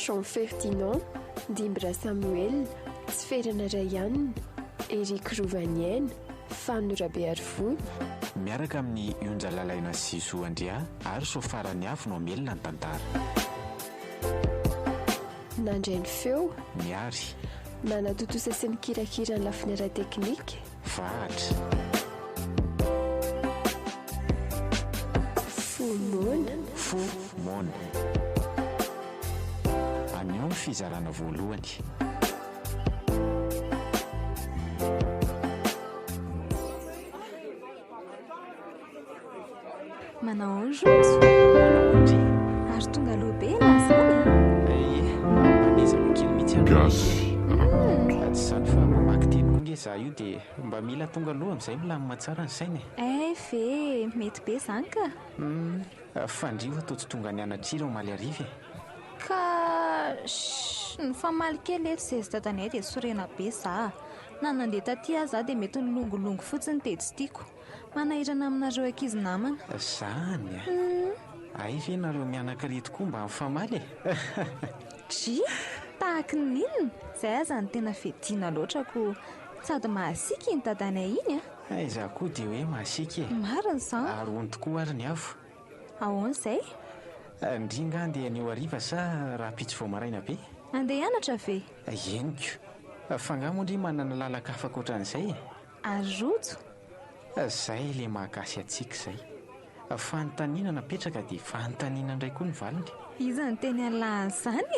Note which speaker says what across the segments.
Speaker 1: Jean Ferdinand, Dimbra Samuel, Sferana Rayanina, Eric Rovaniaina, Fanora Bearivony.
Speaker 2: Miaraka amin'ny Onjalalaina sy Zoandria ary Sofarany avy no amelona ny tantara.
Speaker 1: Nandray ny feo
Speaker 2: Miary
Speaker 1: nanatotosa sy mikirakira ny lafiny ara-teknika.
Speaker 2: Vahatra Fomona anio ny fizarana voalohany.
Speaker 3: Manao jozo ary tonga aloha be lazany
Speaker 2: manezaka kely mihitsy gasy tsy zany fa mamaky teny koa nge za io dia mba mila tonga aloha amin'izay milamina tsara ny saina
Speaker 3: ve mety be zany ka
Speaker 2: fandrio atao tsy tonga ny anatrira omaly ariva
Speaker 3: ka ny famaly kely eto izay dadanay dia sorena be za na nandeha taty aza dia mety ny longolongo fotsiny dia tsy tiako manahirana aminareo ankizy namana
Speaker 2: zany ay ve nareo mianakary tokoa mba mifamaly
Speaker 3: dry tahaka ny ninona izay aza ny tena fedina loatrako sady mahasika iny dadanay iny
Speaker 2: za koa dia hoe mahasika
Speaker 3: marina izany
Speaker 2: ary ony tokoa ary ny avo
Speaker 3: ahoana izay
Speaker 2: indringa andeha aneo ariva sa raha pitsy vao maraina be
Speaker 3: andeha hianatra ve
Speaker 2: eniko fangamondry manana lalaka afaka ohatran'izay
Speaker 3: arojo
Speaker 2: zay le mahakasy atsika izay fanontaniana napetraka dia fanontaniana indray koa ny valiny
Speaker 3: iza ny teny alahany izany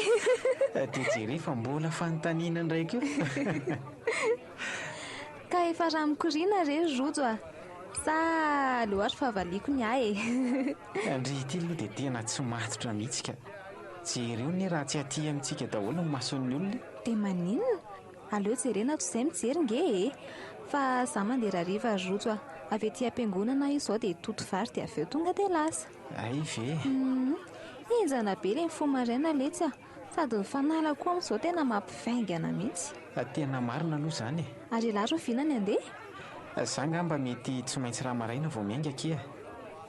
Speaker 2: dia jerefa mbola fanontaniana indray koa
Speaker 3: ka efa raha mikoriana re rojo sa loatra favaliako ny ahy
Speaker 2: andry ity aloha dia tena tsy matotra mihitsika jereo ny raha tsy aty amintsika daholo ny mason'ny olona
Speaker 3: dia maninona aleo jerena toy izay mijery nge fa za mandeha rahariva rojo avy ety am-piangonana io izao dia toto vary dia avy eo tonga dia lasa
Speaker 2: ay ve
Speaker 3: enjana be le fo maraina letsy sady ny fanala koa amin'izao tena mampivaingana mihitsy
Speaker 2: tena marina aloha izany
Speaker 3: ary lahatro vinany andeha
Speaker 2: za ngamba mety tsy maintsy raha maraina vao miainga kia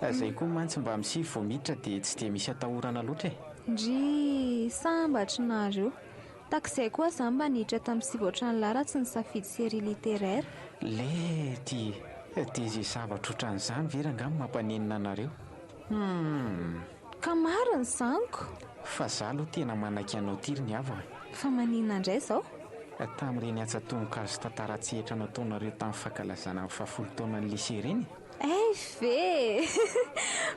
Speaker 2: izay koa mantsy mba misy vao miditra dia tsy dia misy atahorana loatra
Speaker 3: ndry sambatry nareo takizay koa za mba niditra tamin'ny sivaotrany laratsy ny safidy série littéraire
Speaker 2: le ty dia izay zavatra ohatran'izany vera ngamy mampanenina anareo
Speaker 3: ka marina zaniko
Speaker 2: fa za aloha tena manaiky anao tiry ny avo
Speaker 3: fa maninona indray izao
Speaker 2: tamin'ireny atsatongokazo tantara-tsehatra nataonareo tamin'ny fankalazana amin'ny 10 taonan'ny lycée reny
Speaker 3: ve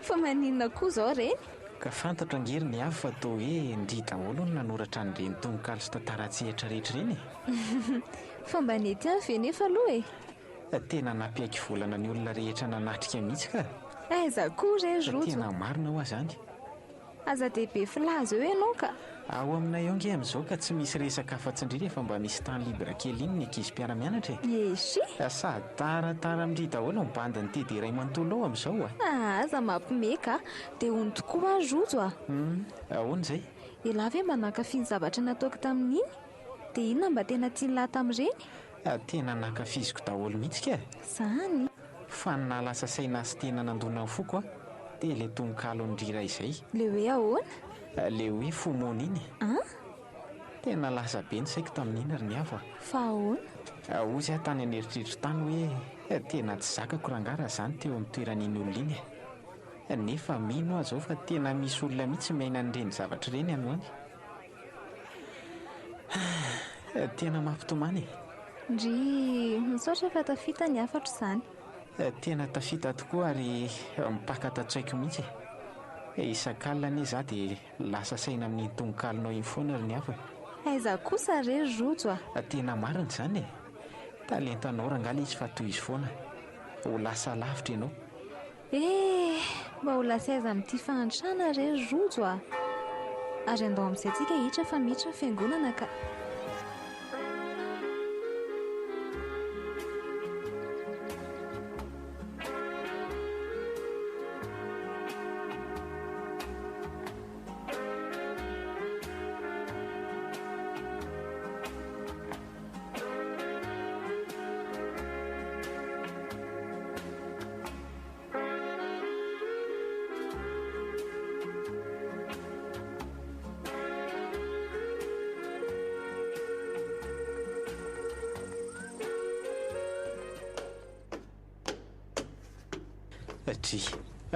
Speaker 3: fa maninona koa izao reny
Speaker 2: ka fantatra angery ny avy fa tao hoe ndry daholo ny nanoratra nyreny tongokazo tantara-tsehatra rehetra reny
Speaker 3: fa mba nety any ve nefa aloha
Speaker 2: tena nampiaiky volana ny olona rehetra nanatrika mihitsy ka
Speaker 3: aiza koa re rojo
Speaker 2: tena marina ho azany
Speaker 3: aza dehibe filaza eo ianao ka
Speaker 2: ao aminay eo nge amin'izao ka tsy misy resaka afa-tsindry rehefa mba misy tany libra kely iny ny ankizy mpiara-mianatra
Speaker 3: esy
Speaker 2: sady taratara mindry daholo mibandiny tedy iray manontolo ao amin'izao
Speaker 3: aza mampimeka dia hony tokoa rojo
Speaker 2: ahoana izay
Speaker 3: ela ve mba nankafiny zavatra nataoko tamin'iny dia inona mba tena tiany lahy tamin'ireny
Speaker 2: tena nankafiziko daholo mihitsy ka
Speaker 3: zany
Speaker 2: fa nalasa saina sy tena nandona ny foko dia le tononkalo nydrira izay
Speaker 3: le hoe ahoana
Speaker 2: le hoe fomona iny tena lasa be ny saiko tamin'iny ary ny avo
Speaker 3: fa ahoana
Speaker 2: ozy aho tany aneritreritra tany hoe tena tsy zakako rangara zany teo amin'ny toeran'iny olona iny nefa mino aho zao fa tena misy olona mihitsy maina nyreny zavatra ireny anoany tena mampitomany
Speaker 3: ndry misaotra fa tafita ny afatra izany
Speaker 2: tena tafita tokoa ary mipaka tatsaiko mihitsy isan-kalina anie za dia lasa saina amin'ny tononkalonao iny foana ary ny avo
Speaker 3: aiza kosa re rojo
Speaker 2: tena marina izany talentanao rangala izy fa toy izy foana ho lasa lavitra ianao
Speaker 3: mba ho lasa aiza amin'ity fahantrana re rojo ary andao amin'izay tsika hitra fa miditra ny fiangonana ka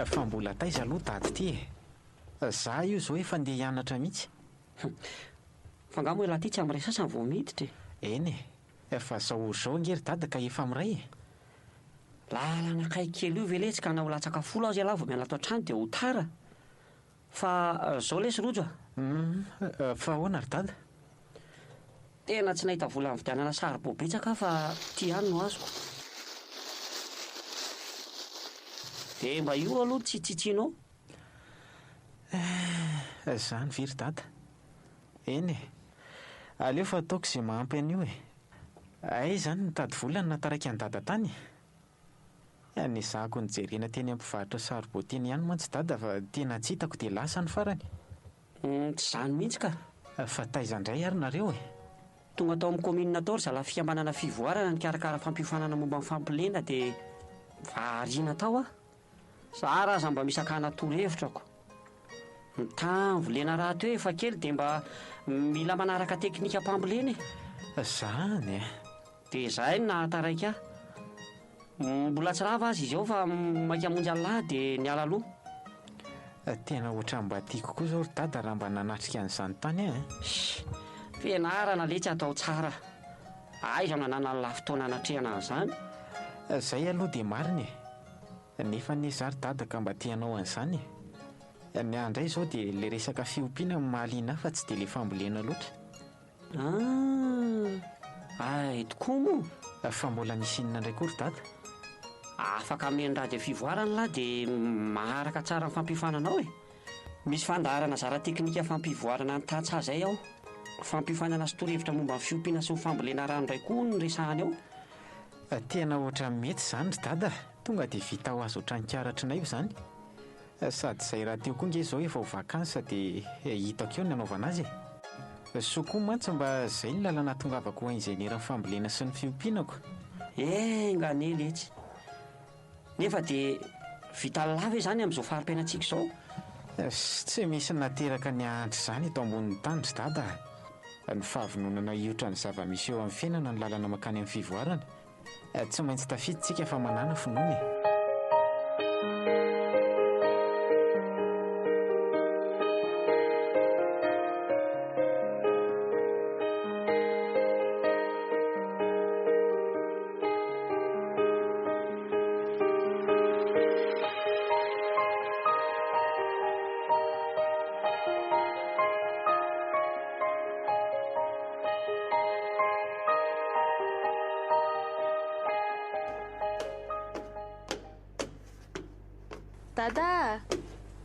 Speaker 2: Fa mbola taiza aloha tady ty e. Za io zao efa andeha hianatra mihitsy.
Speaker 4: Fa ngamo hoe laha ty tsy amin'ray sasany vao miditra
Speaker 2: Eny fa zao zao ngery dada ka efa amiray e.
Speaker 4: lalana kay kely io veletsika na ho latsaka folo azy alahy vao miala ato an-trano dia ho tara fa zao lesy rojo
Speaker 2: Fa ahoana ry dada?
Speaker 4: tena tsy nahita vola nividianana saribobetsaka fa ty ihany no azoko dia mba io aloha tsy tsitsinao.
Speaker 2: Zany very dada. Eny e, aleo fa ataoko izay mahampy an'io e. Ay zany nitady vola ny nataraiky any dada tany. Ny zahako nijerena teny amin'ny mpivarotra saribao teny ihany mantsy dada fa tena tsy hitako dia lasa ny farany.
Speaker 4: Tsy izany mihitsy ka.
Speaker 2: Fa taiza indray ary nareo e.
Speaker 4: Tonga tao amin'ny commune tao ry zalahy fikambanana fivoarana nikarakara fampiofanana momba ny fampilena dia variana tao ah. Za raha mba misakana toro-hevitrako. Ny tambolena raha teo efa kely dia mba mila manaraka teknika mpambolena e.
Speaker 2: Zany e.
Speaker 4: Dia izay no nahataraiky ahy. Mbola tsy rava azy izy ao fa maika hamonjy alahy dia niala aloha.
Speaker 2: Tena ohatran'ny mba tiako koa zao ry dada raha mba nanatrika an'izany tany e.
Speaker 4: Fianarana le tsy atao tsara. Aiza nanana ny lafitoana anatrehana an'izany.
Speaker 2: Izay aloha dia marina e. Nefa ne za ry dada ka mba tianao an'izany e. Ny andray izao dia ilay resaka fiompiana mahaliana fa tsy dia ilay fambolena loatra.
Speaker 4: Ay tokoa moa.
Speaker 2: Fa mbola misy inona indray koa ry dada?
Speaker 4: Afaka amin'ny radio fivoarana lahy dia maharaka tsara ny fampiofananao e. Misy fandaharana zara teknika fampivoarana ny tatsa izay ao. Fampiofanana sy toro-hevitra momba ny fiompiana sy ny fambolena rano indray koa no resahany ao.
Speaker 2: Tena ohatran'ny mety izany ry dada. Tonga dia vita ho azo ohatran'ny karatrinay io izany. Sady izay raha teo koa nge izao efa ho vakansa dia hitako eo ny anaovana azy e. Soa mantsy mba izay ny lalana tongavako ho inzeniera fambolena sy ny fiompianako.
Speaker 4: Ngane letsy. Nefa dia vita lava izany amin'izao farim-piainantsika izao.
Speaker 2: Tsy misy nateraka ny ahantry izany eto ambonin'ny tany ry dada. Ny fahavononana iotra ny zava-misy eo amin'ny fiainana ny lalana makany amin'ny fivoarana. Tsy maintsy tafiditsika fa manana finoana e.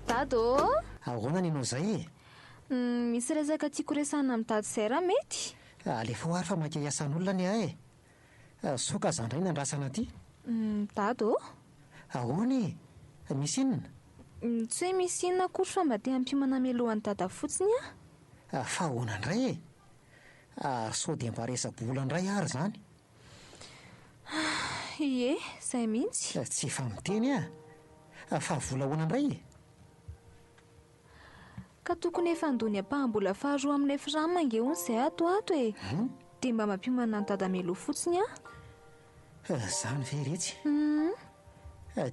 Speaker 3: Dado
Speaker 5: ahoana ninao izay e?
Speaker 3: Misy resaka tiako resahana amin'ny dady izay raha mety?
Speaker 5: Alefa ho ary fa maika hiasan'olona ny ahy e. Sao ka zandray nandrasana ty?
Speaker 3: Dado
Speaker 5: ahoana e? Misy inona?
Speaker 3: Tsy hoe misy inona akory fa mba te hampimana melohan'ny dada fotsiny ah.
Speaker 5: Fa ahoana indray e? Sao dia mba resa-bola indray ary izany?
Speaker 3: Ie, izay mihitsy.
Speaker 5: Tsy efa miteny fa vola ahoana indray e?
Speaker 3: Ka tokony efa andony ampahambola faharoa amin'ilay firamina ange hono izay ato e. Dia mba mampimana ny dada melo fotsiny ah.
Speaker 5: Zany ve retsy?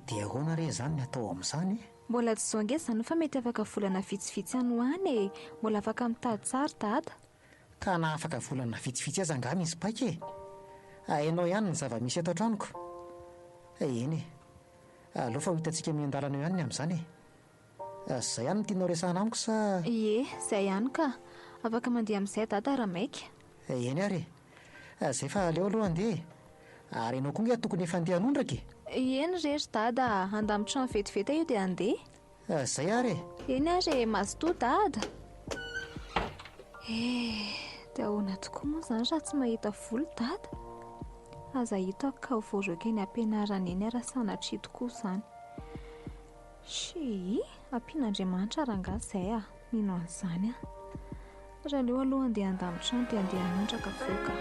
Speaker 5: Dia ahoana re izany ny atao amin'izany?
Speaker 3: Mbola tsy zao ange izany fa mety afaka volana vitsivitsy any ho any e. Mbola afaka mitady tsara dada.
Speaker 5: Ka na afaka volana vitsivitsy aza angamba izy paika e. Hainao ihany ny zava-misy eto an-tranoko. Eny e, aleo fa ho hitantsika mian-dalana eo ihany ny amin'izany e. Izay ihany no tianao resahana amiko sa?
Speaker 3: Ie, izay ihany ka. Afaka mandeha amin'izay dada raha maika.
Speaker 5: Eny ary e. Izay fa aleo aloha andeha. Ary ianao koa nge tokony efa andeha hanondraka e.
Speaker 3: Eny rery dada, andamin-trano vetivety io dia andeha.
Speaker 5: Izay ary e.
Speaker 3: Eny ary mazotoa dada. Dia ahoana tokoa moa izany raha tsy mahita vola dada. Aza hitako ka ho voaroaka eny ampianarana eny raha sanatria tokoa izany. Ampian'Andriamanitra rangahy izay mino an'izany raha aleo aloha andeha andamin-trano dia andeha hanondraka voaka.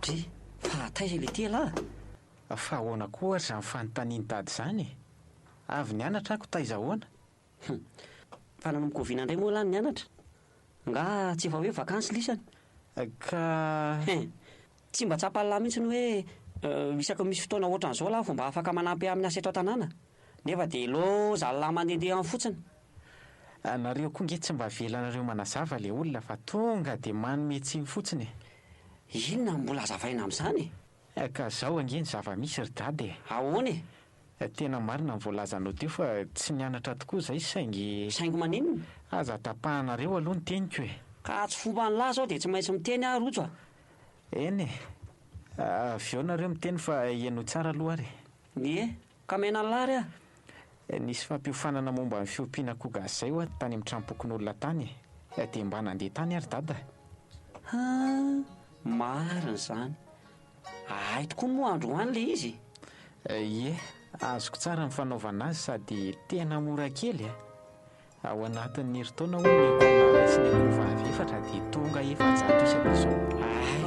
Speaker 4: dry fa taiza ilay tela
Speaker 2: fa ahoana koa ohatra ny fanontaniany tady izany avy nianatra ako taiza ahoana
Speaker 4: fa nanomboka oviana indray moa lany nianatra nga tsy efa hoe vakansy lisany
Speaker 2: ka
Speaker 4: tsy mba tsapalahy mihitsy ny hoe isaka misy fotoana ohatran'izao laha fomba afaka manampy amin'ny asa eto an-tanàna nefa dia lo zalahy mandehandeha amin'ny fotsiny
Speaker 2: nareo koa nge tsy mba velanareo manazava ilay olona fa tonga dia manome tsiny fotsiny
Speaker 4: inona mbola azavaina amin'izany
Speaker 2: ka zaho angeny zava-misy ry dady
Speaker 4: ahoana
Speaker 2: tena marina ny voalazanao teo fa tsy nianatra tokoa izay
Speaker 4: saingy maninona
Speaker 2: aza tapahanareo aloha ny teniko e
Speaker 4: ka tsy fomba ny lahy zao dia tsy maintsy miteny ahy rojo
Speaker 2: eny avy eo nareo miteny fa eno tsara aloha ary
Speaker 4: ie ka mena ny lahy ry
Speaker 2: nisy fampiofanana momba ny fiompiana koa gasy izay ho tany amin'ny trampokon'olona tany dia mba nandeha tany ary dada
Speaker 4: marina izany ay tokoa moa androany le izy
Speaker 2: ie azoko tsara ny fanaovana azy sady tena mora kely ao anatin'ny heritaona hoy sy ny efatra dia tonga efa-jato isan'izao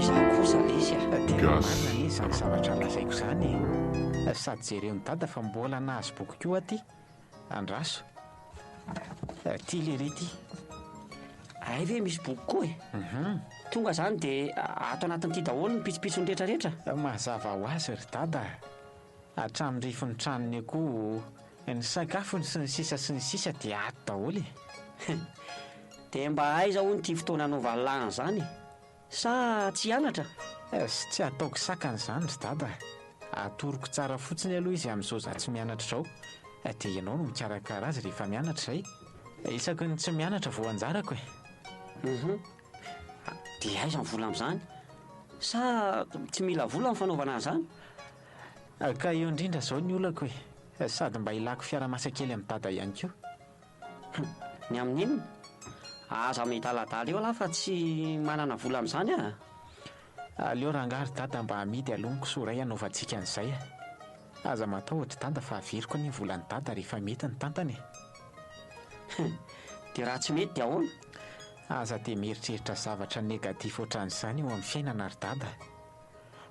Speaker 4: izaho kosa le izy
Speaker 2: tena marina ny izany zavatra lazaiko izany sady jereo ny dada fa mbola nahazo boky koa aty andraso ty le rety
Speaker 4: ay ve misy boky koa tonga izany dia ato anatin'ity daholo ny pitsopitsony rehetrarehetra
Speaker 2: mazava ho azy ry dada hatramin'ny rifiny tranony akoho ny sakafony sy ny sisa dia ato daholo
Speaker 4: dia mba aiza ho nyty fotoana anaovan'lahiny izany sa tsy hianatra
Speaker 2: sy tsy ataoko sakana izany ry dada atoroko tsara fotsiny aloha izy amin'izao za tsy mianatra izao dia ianao no mikarakara azy rehefa mianatra izay isako ny tsy mianatra vao anjarako
Speaker 4: dia aiza ny vola amin'izany sa tsy mila vola ny fanaovana an'izany
Speaker 2: ka eo indrindra izao ny olako sady mba ilako fiaramasakely amin'ny dada ihany koa
Speaker 4: ny amin'inona aza mitaladala eo lahy fa tsy manana vola amin'izany
Speaker 2: aleo rangary dada mba hamidy aloniko soray anaovantsika an'izay aza matahotra dada fa averiko ny volan'ny dada rehefa mety ny tantany
Speaker 4: dia raha tsy mety dia ahoana
Speaker 2: aza dia mieritreritra zavatra negatif ohatran'izany eo amin'ny fiainana ry dada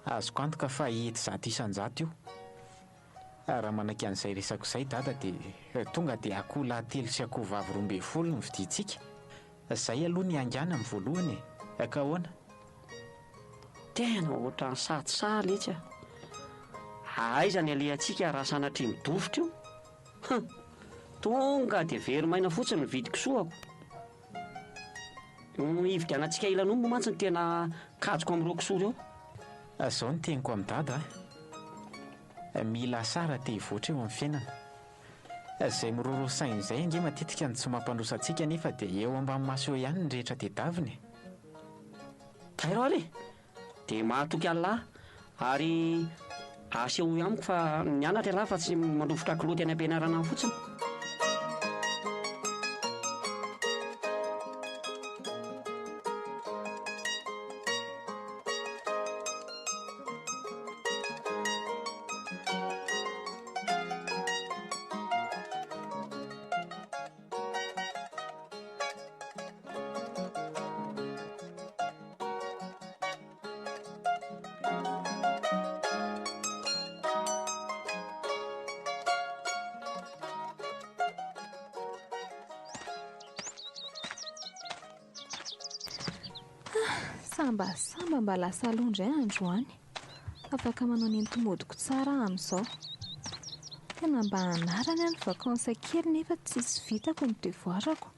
Speaker 2: azoko antoka fa hety zato isan-jato io raha manaiky an'izay resako izay dada dia tonga dia akoho lahatelo sy akoho vavy 12 ny vidintsika izay aloha ny angana amin'ny voalohany ka ahoana
Speaker 4: tena ohatra ny satsala etsy aiza ny alehantsika raha sanatria midofotra io tonga dia verymaina fotsiny ny vidiko soako hividianantsika ilano mo mantsy ny tena kajoko amin'ireo kisoa ireo
Speaker 2: izao ny teniko amin'ny dada mila sara te hivoatra eo amin'ny fiainana izay mirorosaina izay ange matetika ny tsy mampandrosantsika nefa dia eo ambany maso eo ihany ny rehetra tediaviny
Speaker 4: tairao ale dia mahatoky an'lahy ary aseho amiko fa nianatra lahy fa tsy mandofotra kiloty any am-pianarana fotsiny
Speaker 3: samba mba lasa alondra androany afaka manao ny entomodiko tsara amin'izao tena mba anarany any vakansa kely nefa tsisy vitako ny devoirako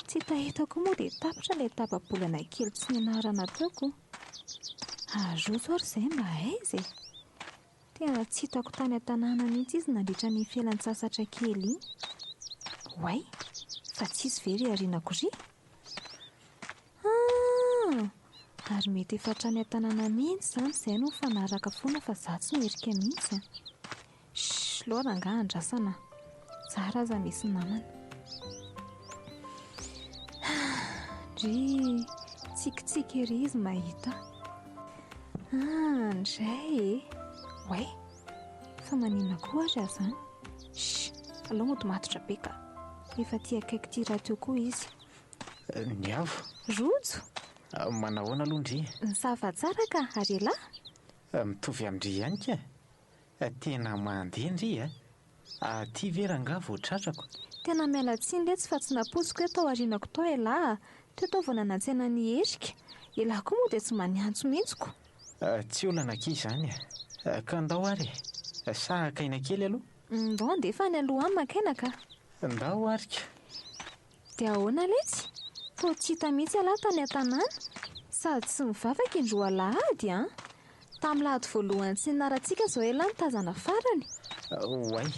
Speaker 3: tsy tahitako moa dia tapitra ilay tapabolana kely tsy nianarana taoko azozo ary izay mba aiza tena tsy hitako tany an-tanàna mihitsy izy nandritra ny fialan-tsasatra kely iny way fa tsisy very arianako ry ary mety efa trany an-tanàna mihitsy izany izay no fanaraka foana fa za tsy mierika mihitsy loara nga andrasana tsara aza misy namana ry tsikitsiky ery izy mahita ndray way fa manina koa ary azany aloha moto matotra be ka efa ty akaiky ty raha teo koa izy
Speaker 2: ny avo
Speaker 3: rojo
Speaker 2: Manahoana aloha ndry?
Speaker 3: Nisava tsara ka ary lahy?
Speaker 2: Mitovy amindry ihany ka. Tena mandeha ndry aty ve rangaha vao tratrako.
Speaker 3: Tena miala tsiny letsy fa tsy naposiko hoe tao aorianako tao lahy. Teo tao vao nanantsena ny herika. Lahy koa moa dia tsy maniantso mihitsiko.
Speaker 2: Tsy olana kely izany ka ndao ary sa akaina kely aloha?
Speaker 3: Ndao andefa any aloha any makaina ka.
Speaker 2: Ndao arika.
Speaker 3: Dia ahoana letsy? Tao tsy hita mihitsy lahy tany an-tanàna. Sady tsy mivavaka indroa lahady tamin'ny lahady voalohany tsy narantsika izao lahy nitazana farany.
Speaker 2: Oay,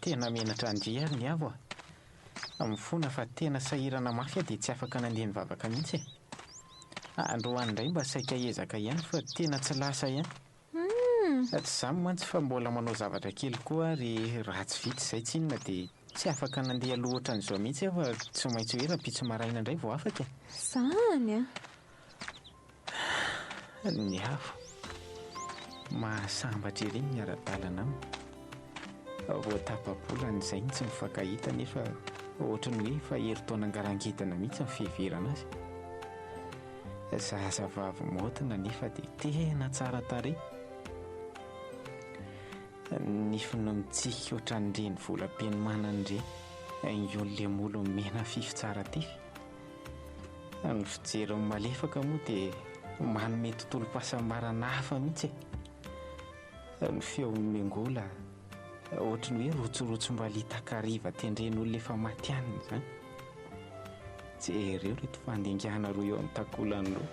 Speaker 2: tena menatra andry ary ny avo mifona fa tena sahirana mafy dia tsy afaka nandeha nivavaka mihitsy. Androany indray mba saika ezaka ihany fa tena tsy lasa ihany. Tsy izany mantsy fa mbola manao zavatra kely koa ary ratsy vitsy izay tsy inona dia tsy afaka nandeha loatra an'izao mihitsy fa tsy maintsy hoe raha-pitso maraina indray vao afaka.
Speaker 3: Izany
Speaker 2: Ny avo mahasambatra ery ny ara-dalana aminy. Voatapa-bolana izay tsy mifankahita nefa ohatran'ny hoe efa herintaona angarangidina mihitsy mifiheverana azy. Zazavavy motina nefa dia tena tsara tarehy. Nifiny mitsika ohatran'ireny volam-pianomanana ireny. Aingon'ilay molo mena fify tsara tify. Ny fijeriny malefaka moa dia manome tontolo fahasambarana hafa mihitsy. Ny feon'ny miangola ohatran'ny hoe rotsorotsom-balitaka-riva tendren'olona efa maty hanina izany. Jereo reto fandingana roa eo amin'ny takolany roa.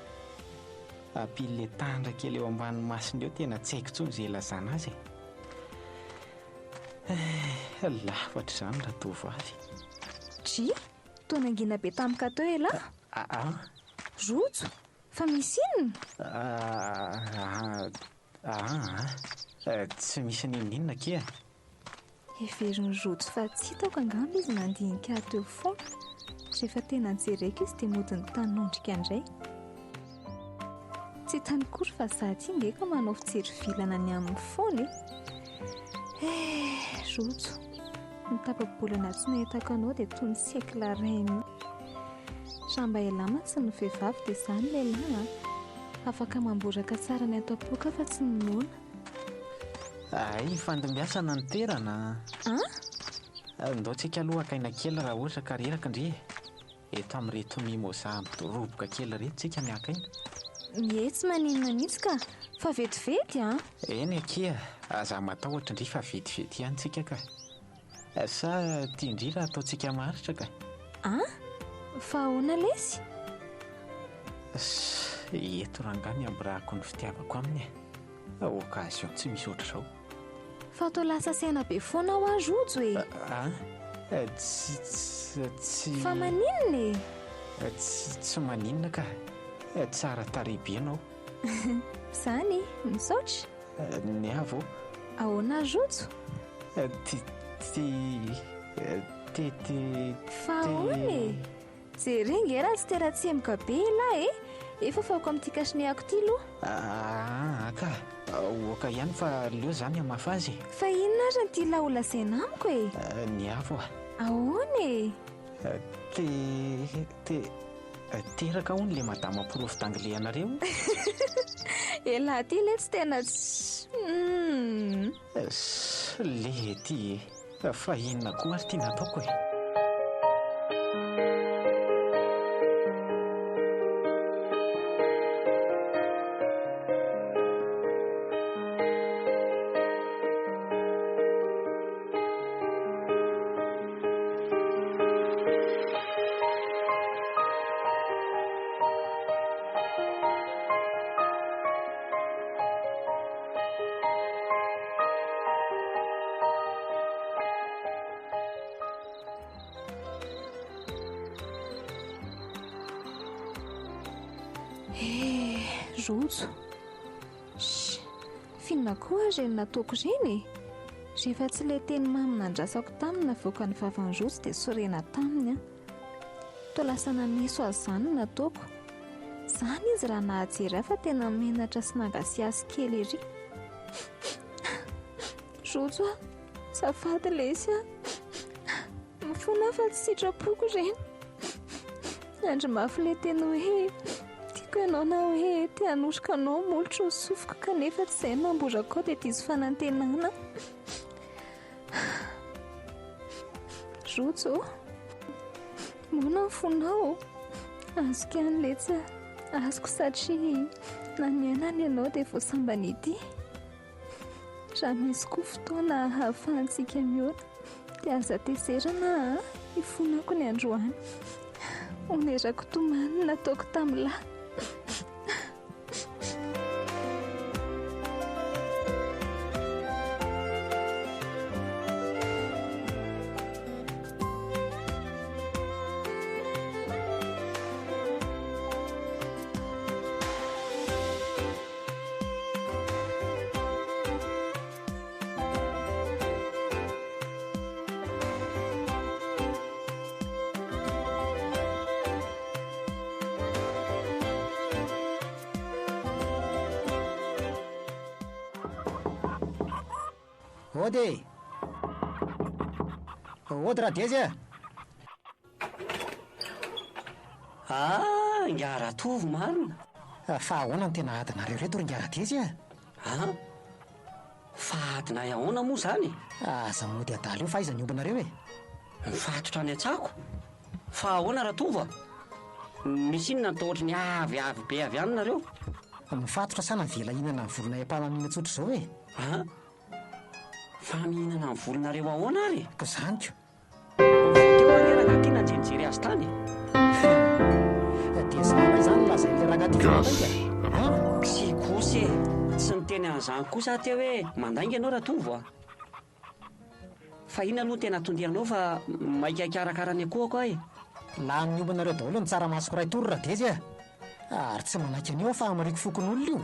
Speaker 2: Ampil'ilay tandra kely eo ambany masina eo tena tsy haiko intsony izay ilazana azy. Lafatra izany raha tovovavy.
Speaker 3: Dry, toa nangina be tampoka teo lahy? Rojo, fa misy inona?
Speaker 2: Tsy misy ninona ke.
Speaker 3: Heveriny rojo fa tsy hitako angamba izy nandinika teo foana. Rehefa tena nijereko izy dia mody ny tanondrika indray. Tsy tany kory fa zaty ngeka manao fijery vilana ny amin'ny foana. Rojo, ny tapa-bolana tsy nahitako anao dia toy ny siècle reine. Raha mba elama sy ny vehivavy dia izany lehilahy afaka mamboraka tsara ny atapoka fa tsy ninoana.
Speaker 2: Fandimbiasana ny toerana. Ndaontsika aloha akaina kely raha ohatra ka reraka ndry. Eto amin'ireto mimosa roboka kely reto tsika miakaina.
Speaker 3: Tsy maninona mihitsy ka fa vetivety
Speaker 2: Eny akia, aza matahotra ndry fa vetivety ihany tsika ka. Sa tia ndry raha ataontsika maharitra ka.
Speaker 3: Fa ahoana lesy?
Speaker 2: Eto rangaha miamborahako ny fitiavako aminy. Okazion tsy misy oatra izao.
Speaker 3: Fa atao lasa saina be foana ho azy rojo
Speaker 2: Tsy
Speaker 3: fa maninona
Speaker 2: Tsy maninona ka. Tsara tarehy be ianao.
Speaker 3: Izany, misaotra.
Speaker 2: Ny avo.
Speaker 3: Ahoana rojo? Fa ahoana jerenge raha tsy tera tsemboka be lahy efa fako amin'ity kasinehako ity aloha.
Speaker 2: Ka oka ihany fa leo izany hamafa azy.
Speaker 3: Fa inona ary ny tia laola saina amiko
Speaker 2: Ny avo
Speaker 3: ahoana
Speaker 2: teraka hono le madama profy d'anglais anareo.
Speaker 3: Lahy ty le tsy tena
Speaker 2: le ty fa inona koa ary tia nataoko
Speaker 3: rojo. Finona koa reny nataoko ireny rehefa tsy ilay teny mamy nandrasako taminy navoaka ny vavan'ny rojo dia sorena taminy toa lasa nameso azy izany nataoko. Izany izy raha nahajery fa tena menatra sy nangasiasy kely ery. Rojo safady lesy mifona fa tsy sitrapoko ireny. Andry mafy ilay teny hoe tia Antoko ianao na hoe te hanosika anao molotro ny sofiko kanefa tsy izay namborako ao dia tia izy fanantenana. Rojo, mona ny fonao. Azoko ihany letsy azoko satria na niainana ianao dia voasambanidy. Raha misy koa fotoana ahafahantsika mihoana dia aza teserana ifonako ny androany. Onerako tomany nataoko tamin'lahy.
Speaker 5: Ody raha deza
Speaker 4: Ngaratovy marina.
Speaker 5: Fa ahoana no tena adinareo reto ry ngara-dezy
Speaker 4: Fa adina ahoana moa zany?
Speaker 5: Aza mody adala eo fa aiza ny ombinareo
Speaker 4: Mifatotra any an-tsako. Fa ahoana Ratova? Misy inona ny tohatry ny avy be avy any nareo?
Speaker 5: Mifatotra sana ny vela hinana ny volona mpamamina tsotra izao
Speaker 4: Fa mihinana ny volonareo ahoana ary?
Speaker 5: Ko zanyko.
Speaker 4: Teo an'iranga tiana jerijery azy tany.
Speaker 5: Dia zany izany lazay le rangaty fandainga.
Speaker 4: Sy kosa tsy niteny an'izany kosa teo hoe mandainga ianao Ratova. Fa inona aloha tena tonderanao fa maika karakara ny akohako ahy.
Speaker 5: Laha amin'ny ombinareo daholo ny tsaramasoko ray tory raha dezy ary tsy manaiky an'io fa mariko fokon'olona io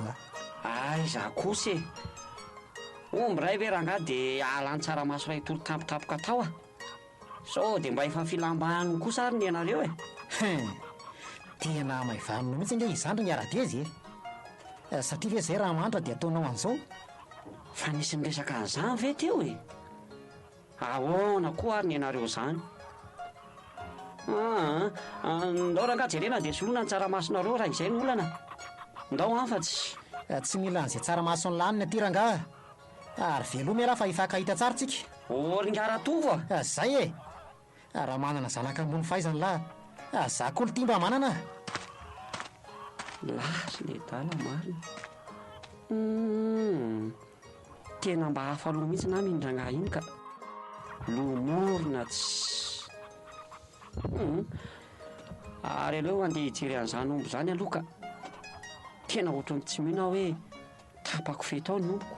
Speaker 4: Ay, za kosa omby ray ve rangahy dia ala ny tsaramaso ray tory tampotampoka tao sao dia mba efa filambahany kosa ary ny ianareo
Speaker 5: tena maivamino mihitsy nge izany ry ngara-dezy satria ve izay raha mandra dia ataonao an'izao.
Speaker 4: Fa nisy miresaka an'izany ve teo ahoana koa ary ny ianareo izany? Ndao rangahy jerena dia soloina ny tsaramasonareo raha izay ny olana. Ndao afa-tsy
Speaker 5: tsy mila an'izay tsaramasony laniny aty rangahy ary veloa meraha fa ifakahita tsara tsika.
Speaker 4: Ringara-tova
Speaker 5: zay raha manana zanaka ambony fahaizany lahy zako olo tia mba manana
Speaker 4: lasy le dala marina. Tena mba hafaloha mihitsy na mindrangaha iny ka lomorina tsy ary aleo andeha hijery an'izany omby izany aloha ka tena ohatrany tsy mihina hoe tapako fetao ny omboko.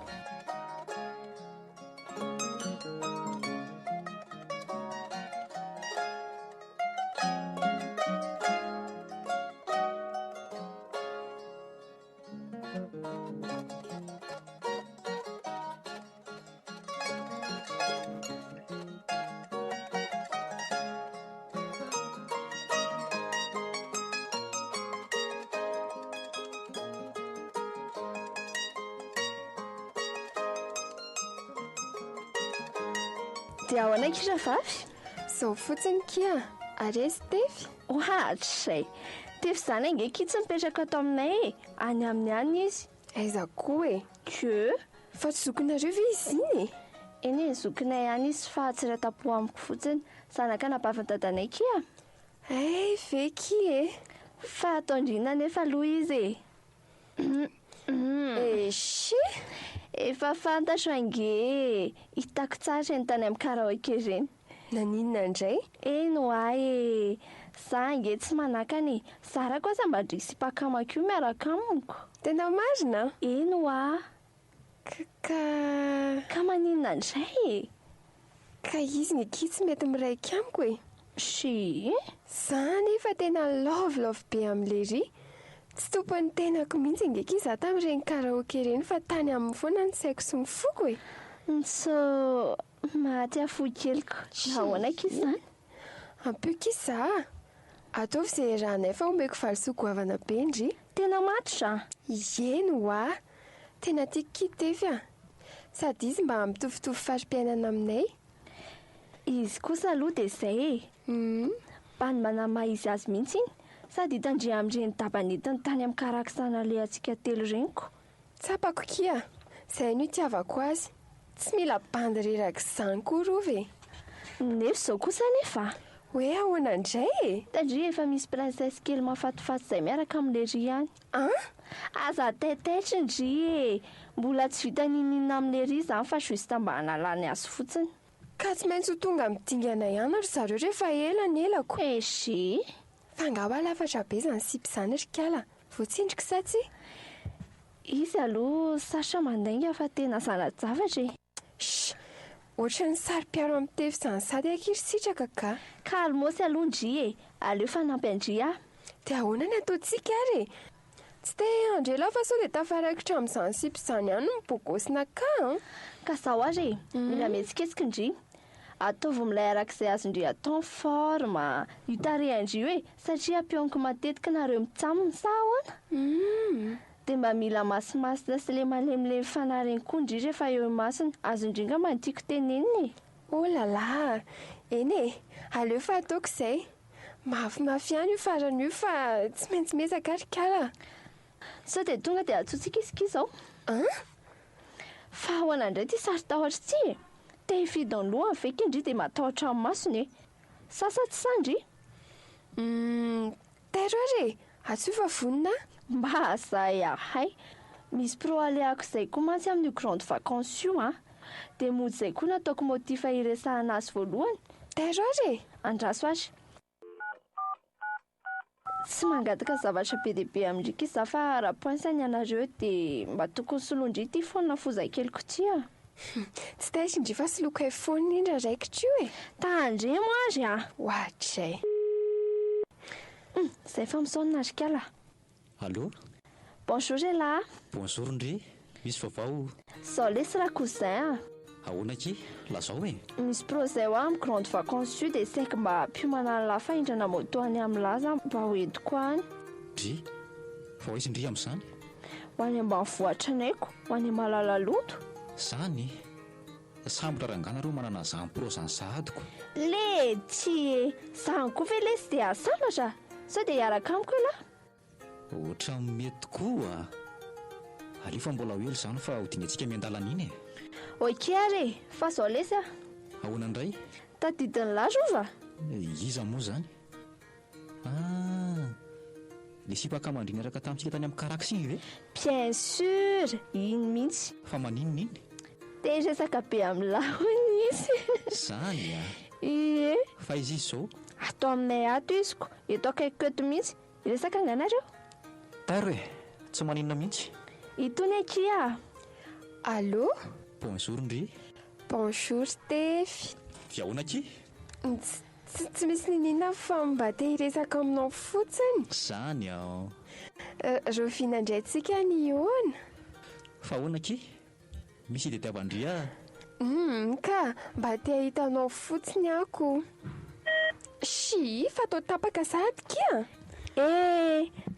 Speaker 1: Dia ahoana kira vavy?
Speaker 6: Zao fotsiny kia, aresy tefy.
Speaker 1: Ohatra izay. Tefy izany ange kitsy mipetraka ato aminay any amin'ny any izy.
Speaker 6: Aiza koa
Speaker 1: Ke?
Speaker 6: fa tsy zokinareo ve izy iny?
Speaker 1: Eny zokinay any izy fa tsy ratapo amiko fotsiny. Zanaka nabavan-dadanay kia.
Speaker 6: Ve ki
Speaker 1: Fa ataondrina nefa aloha izy
Speaker 6: Eshi
Speaker 1: efa fantatro ange hitako tsara ny tany amin'ny karaoke ireny.
Speaker 6: Naninona indray?
Speaker 1: Eno ahy za ange tsy manakany. Zara kosa mba drisy pakamako io miaraka amiko.
Speaker 6: Tena marina?
Speaker 1: Eno
Speaker 6: Ka
Speaker 1: maninona indray
Speaker 6: Ka izy ny kitsy mety miraika amiko
Speaker 1: Si
Speaker 6: Za nefa tena love be amin'le ry. Tsy tompon'ny tenako mihitsy ngeky za tamin'ireny karaoke ireny fa tany amin'ny foana ny saiko sy ny foko
Speaker 1: So maty afo keliko. Ahoana kisa izany?
Speaker 6: Ampio kisa ataovy izay raha nefa omeko valosoko goavana be ndry.
Speaker 1: Tena matra
Speaker 6: Eno tena tiako kitefy sady izy mba mitovitovy fari-piainana aminay.
Speaker 1: Izy kosa aloha dia izay mba ny manamaha izy azy mihitsy iny sady hitandria amin'ireny dabanetiny tany amin'ny karakisana le antsika telo reniko.
Speaker 6: Tsapako kia, izay no itiavako azy. Tsy mila bandy reraka izany koa rova.
Speaker 1: Nefa izao kosa nefa.
Speaker 6: Hoe ahoana indray e?
Speaker 1: Tandria efa misy princesse kely mahafatifaty izay miaraka amin'ilay ry ihany. Aza taitaitra indry e. Mbola tsy vita ninina amin'ilay ry izany fa justa mba hanalany azy fotsiny.
Speaker 6: Ka tsy maintsy ho tonga midingana ihany ry zareo rehefa elanelako.
Speaker 1: Ezy.
Speaker 6: Fa angamba lafatra be izany sipy izany ry Kala. Voatsindrika sa tsy?
Speaker 1: Izy aloha sarotra mandainga fa tena zanajavatra e.
Speaker 6: Ohatry ny sary-piaro amin'ny tefy izany sady ankiry sitraka ka.
Speaker 1: Ka almosy aloha ndry e. Aleo fanampy andry a.
Speaker 6: Dia ahoana ny ataontsika ary? Tsy te andrela fa sao dia tafarakitra amin'izany sipy izany ihany no mibogosina ka.
Speaker 1: Ka zao ary e. Mila mihetsiketsika indry. Ataovy milay arak'izay azondry atao ny forma. Io tarehindry io e. Satria ampioniko matetika nareo mitsaminy sa ahoana? Dia mba mila masimasina sy le malemilemy fanareny koa indry rehefa eo masina. Azondringa mantiako teneniny e.
Speaker 6: Oh là là. Eny e, aleo fa ataoko izay. Mafimafy ihany io farany io fa tsy maintsy mezaka ry Kala.
Speaker 1: Sao dia tonga dia atsotsika isika izao. Fa ahoana indray ty sary tahotra tsy e. Te hifidy ny lohany veka indry dia matahotra amin'ny masony e. Sasa tsy sandry?
Speaker 6: Tairo ary atsofa vonina.
Speaker 1: Mba zay ahay. Misy pro aleako izay koa mantsy amin'ny grande vacances io a. Dia mody izay koa nataoko motifa iresahana azy voalohany.
Speaker 6: Tairo ary
Speaker 1: andraso azy. Tsy mangataka zavatra be dia be amin'ndrika iza fa ara-poansany ianareo dia mba tokony soloindry ity foana foza-keliko ty a.
Speaker 6: Tsy taitra indry fa soloiko iPhone indra raikitra io e.
Speaker 1: Tandremo ary a.
Speaker 6: Hoatray.
Speaker 1: Izay fa misaonina ry Kala.
Speaker 7: Allô?
Speaker 1: Bonjour Ella.
Speaker 7: Bonjour ndry. Misy vaovao?
Speaker 1: Zao lesy raha cousin.
Speaker 7: Ahoana ki? Lazao e?
Speaker 1: Misy projet ho amin'ny grande vacances io dia saika mba mpiomana lafaindrana moto any amin'ny laza mba hoentiko any.
Speaker 7: Ndry? Fa hoaizy ndry amin'izany?
Speaker 1: Ho any ambanivohitra naiko, ho any Malalaloto.
Speaker 7: Zany? Sambotra rangana reo manana zany pro zany sahadiko.
Speaker 1: Le tsy e. Zany koa ve lesy dia asambatra. Sao dia hiaraka amiko ela?
Speaker 7: Ohatry mety koa. Alio fa mbola hoely izany fa ho dingantsika miandalana iny e.
Speaker 1: Ok ary, fa zao lesy a.
Speaker 7: Ahoana indray?
Speaker 1: Tadidiny larova.
Speaker 7: Iza moa zany? Le sipakamandriny araka tamintsika tany amin'ny karakisy iny ve?
Speaker 1: Bien sûr, iny mihitsy.
Speaker 7: Fa maninona iny?
Speaker 1: Dia resaka be amin'ny lahony izy.
Speaker 7: Zany a?
Speaker 1: Ie.
Speaker 7: Fa izy izao?
Speaker 1: Atao aminay ato iziko. Eto akaiky eto mihitsy. Resaka anganareo?
Speaker 7: Tairo e, tsy maninona mihitsy.
Speaker 1: Itony akia.
Speaker 6: Allô?
Speaker 7: Bonjour ndry.
Speaker 6: Bonjour Stefy.
Speaker 7: Dia ahoana ki?
Speaker 6: Tsy misy ninina fa mba te hiresaka aminao fotsiny.
Speaker 7: Zany ao.
Speaker 6: Roviana indray tsika ny hoana.
Speaker 7: Fa ahoana ki? Misy ide tiavandry a?
Speaker 6: Ka mba te hitanao fotsiny ako. Shi, fa tao tapaka sady kia.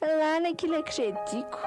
Speaker 1: Lana kilay krediko.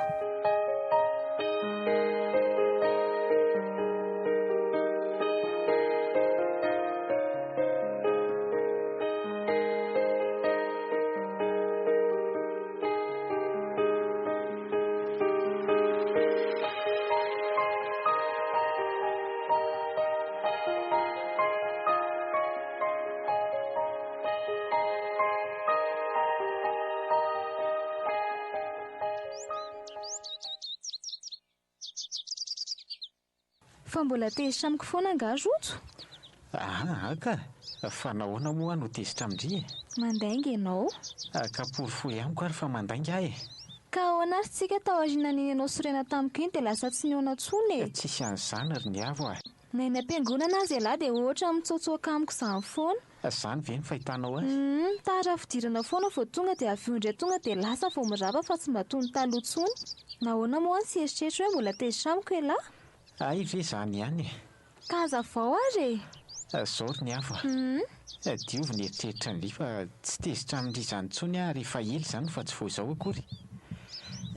Speaker 3: Fa mbola tezitra amiko foana nga rojo?
Speaker 2: Ka fa nahoana moa no tezitra amindry e?
Speaker 3: Mandainga ianao?
Speaker 2: Kaporofoy amiko ary fa mandainga ahy e.
Speaker 3: Ka ahoana ary tsika tao aoriana n'iny ianao sorena tamiko iny dia lasa tsy niona tsony e.
Speaker 2: Tsisy an'izany ary ny avo ahy.
Speaker 3: Na eny am-piangonana azy ialahy dia ohatra mitsotsoaka amiko izany foana.
Speaker 2: Izany ve ny fahitanao azy?
Speaker 3: Tara fidirana foana vao tonga dia avy eo indray tonga dia lasa vao mirava fa tsy mba toy ny taloha tsony. Nahoana moa ny sieritreritro hoe mbola tezitra amiko ialahy?
Speaker 2: Ay ve izany ihany e.
Speaker 3: Ka hazavao ary e.
Speaker 2: Zao ry ny avo. Diovy ny eritreritra ny fa tsy tezitra amin'ry izany tsony ary fa ely izany fa tsy vao izao akory.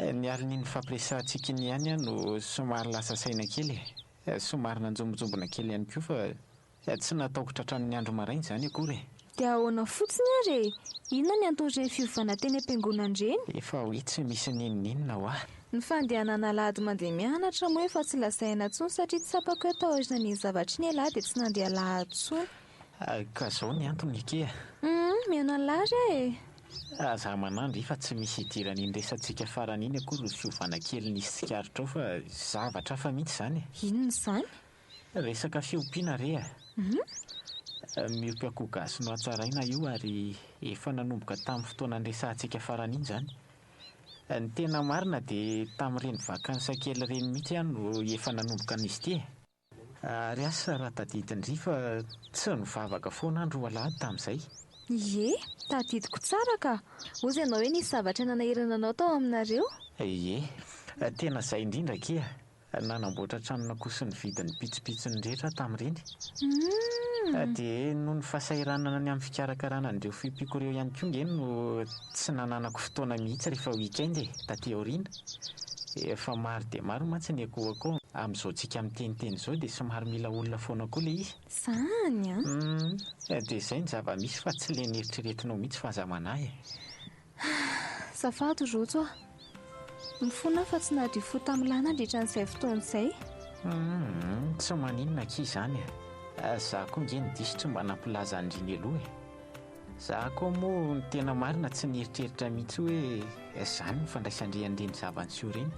Speaker 2: Ny alin'iny fampiresantsika iny ihany no somary lasa saina kely e. Somary nanjombojombona kely ihany koa fa tsy nataoko tratran'ny andro maraina izany akory e.
Speaker 3: dia ahoana fotsiny ary inona ny anton'ireny fiovana teny am-piangonana ireny?
Speaker 2: Efa hoe tsy misy ninninina ho aho.
Speaker 3: Ny fandehanana alahady mandeha mianatra moa efa tsy lazaina intsony satria tsy sapako hoe tahoazina ny zavatra ny alahy dia tsy nandeha alahady intsony.
Speaker 2: Ka zao ny antony ike.
Speaker 3: Mihaona lahy e.
Speaker 2: Aza manandro efa tsy misy idirana indresantsika farany iny akory fiovana kely nisy tsikaritra ao fa zavatra hafa mihitsy izany.
Speaker 3: Inona izany?
Speaker 2: Resaka fiompiana re a. Miompy akoho gasy no hatsaraina io ary efa nanomboka tamin'ny fotoana andresantsika farany iny izany. Ny tena marina dia tamin'ireny vakansa kely ireny mihitsy ihany no efa nanomboka an'izy ity. Ary asa raha tadidindry fa tsy nivavaka foana andro alahady tamin'izay.
Speaker 3: Ie, tadidiko tsara ka. Ozy ianao hoe nisy zavatra nanahirana anao tao aminareo?
Speaker 2: Ie, tena izay indrindra ke. Nanamboatra tranona sy ny vidin'ny pitsopitsony rehetra tamin'ireny. Dia noho ny fahasahiranana ny amin'ny fikarakarana an'ireo fiompiako ireo ihany koa ngeny no tsy nananako fotoana mihitsy rehefa week-end taty aoriana. Efa maro dia maro mantsy ny akohako. Amin'izao tsika miteniteny izao dia somary mila olona foana koa ilay izy.
Speaker 3: Izany a?
Speaker 2: Dia izay ny zava-misy fa tsy ilay nieritreretinao mihitsy fa aza manahy.
Speaker 3: Zafady rojo a. Mifoana fa tsy nadio fo tamin'ny lahy nandritra n'izay fotoana izay.
Speaker 2: Tsy maninona ki izany. Zaho koa ngeny diso tsy mba nampilaza andriny aloha. Zaho koa moa ny tena marina tsy nieritreritra mihitsy hoe izany ny fandraisandrian'ireny zava-niseho ireny.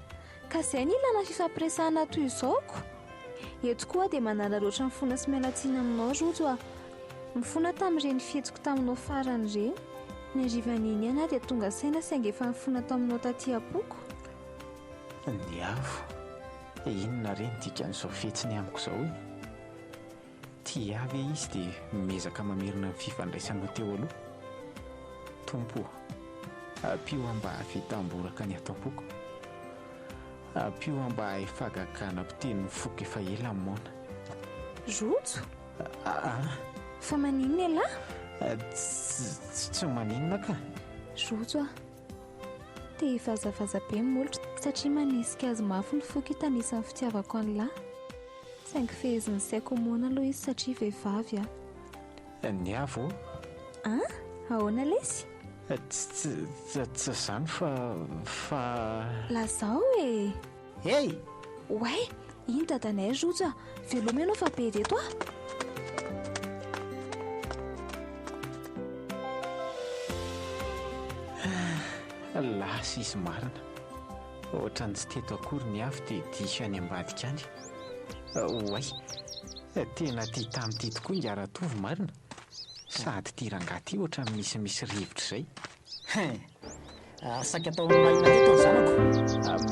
Speaker 3: Ka izay ny ilana fifampiresahana toy izaoko. Eto koa dia mananaroatra mifoana sy miala tsiny aminao rojo a. Mifoana tamin'ireny fihetsiko taminao farany ireny. Ny arivan'iny ihany dia tonga saina saingy efa mifoana taminao taty am-poko.
Speaker 2: Ny avo. Inona ireny dikan'izao fihetsiny amiko izao hoe. Tia avy izy dia miezaka mamerina ny fifandraisanao teo aloha. Tompo, ampio mba hafitamboraka ny atam-poko. Ampio mba hifagakana mpiteny ny foko efa ela mona.
Speaker 3: Rojo? Fa maninona lahy?
Speaker 2: Tsy maninona ka.
Speaker 3: Rojo a. Dia hivazavaza be molotra satria manisika azy mafy ny foko itanisan'ny fitiavako an'lahy. Saingy feheziny saiko mona aloha izy satria vehivavy a.
Speaker 2: Ny avo?
Speaker 3: Ahoana lesy?
Speaker 2: Tsy izany fa...
Speaker 3: Lazao e.
Speaker 5: Hey!
Speaker 3: Way, iny dadanay rojo a. Veloma ianao fa be reto a.
Speaker 2: Lasa izy marina. Ohatrany tsy teto akory ny avy dia diso any ambadika any. Way, tena tia tamin'ity tokoa Ingaratovy marina. Sady tia rangaty ohatrany misy rivotra izay.
Speaker 5: Saika atao mahina teto ny zanako.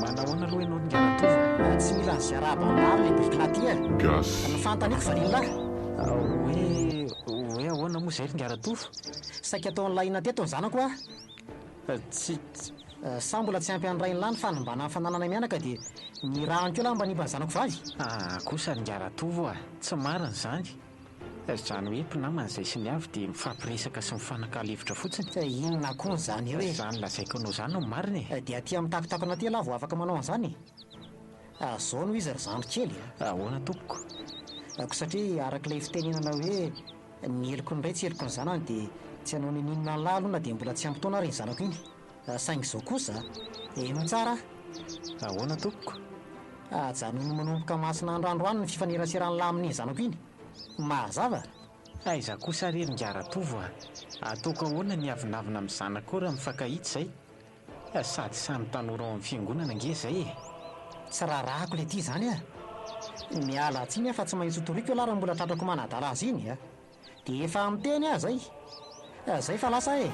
Speaker 2: Manahoana aloha ianao Ingaratovy?
Speaker 5: Tsy mila ny ziaraba maro ilay bivokina ty a. Ny fantaniko valinlahy.
Speaker 2: Hoe ahoana moa izay Ingaratovy?
Speaker 5: Saika atao lahina teto ny zanako a. Sa mbola tsy ampy an'ray ny lany fa mbana fananana mianaka dia ny raha an'keo lahy mba nimba ny zanako vavy.
Speaker 2: Kosa Ingaratovy tsy marina izany. Izany hoe mpinamana izay sy ny avy dia mifampiresaka sy mifanakalevotra fotsiny.
Speaker 5: Inona koa izany hoe?
Speaker 2: Izany lazaiko anao izany no marina e.
Speaker 5: Dia aty amin'ny takotakona ty lahy vao afaka manao an'izany. Zao no izy ry zandro kely.
Speaker 2: Ahoana tompoko?
Speaker 5: Satria arak'ilay fitenenana hoe ny eloko ny ray tsy eloko ny zanany dia tsy hanao ninina ny lahy aloha na dia mbola tsy ampy taona ary ny zanako iny. Saingy izao kosa eno tsara.
Speaker 2: Ahoana tompoko?
Speaker 5: Janony manomboka masina androandro ny fifaneraseran'ny lahy amin'ny zanako iny. Mazava.
Speaker 2: Aiza kosa rery Ingaratovy ataoko ahoana ny avinavina amin'ny zanako raha mifankahita izay. Sady samy tanora ao amin'ny fiangonana ange izay e.
Speaker 5: Tsy raharahako ilay ity izany a. Miala tsiny fa tsy maintsy toriko io lahy raha mbola tratrako manadala azy iny a. Dia efa miteny aho zay. Zay fa lasa e.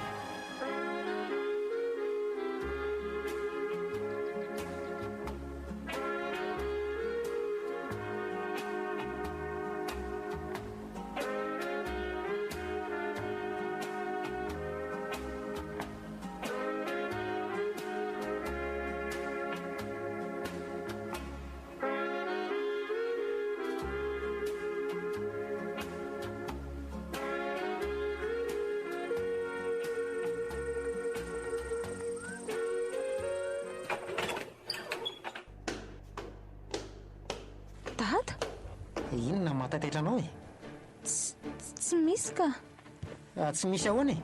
Speaker 3: Dada?
Speaker 5: Inona mahataitaitra anao e?
Speaker 3: Tsy misy ka.
Speaker 5: Tsy misy ahoana e,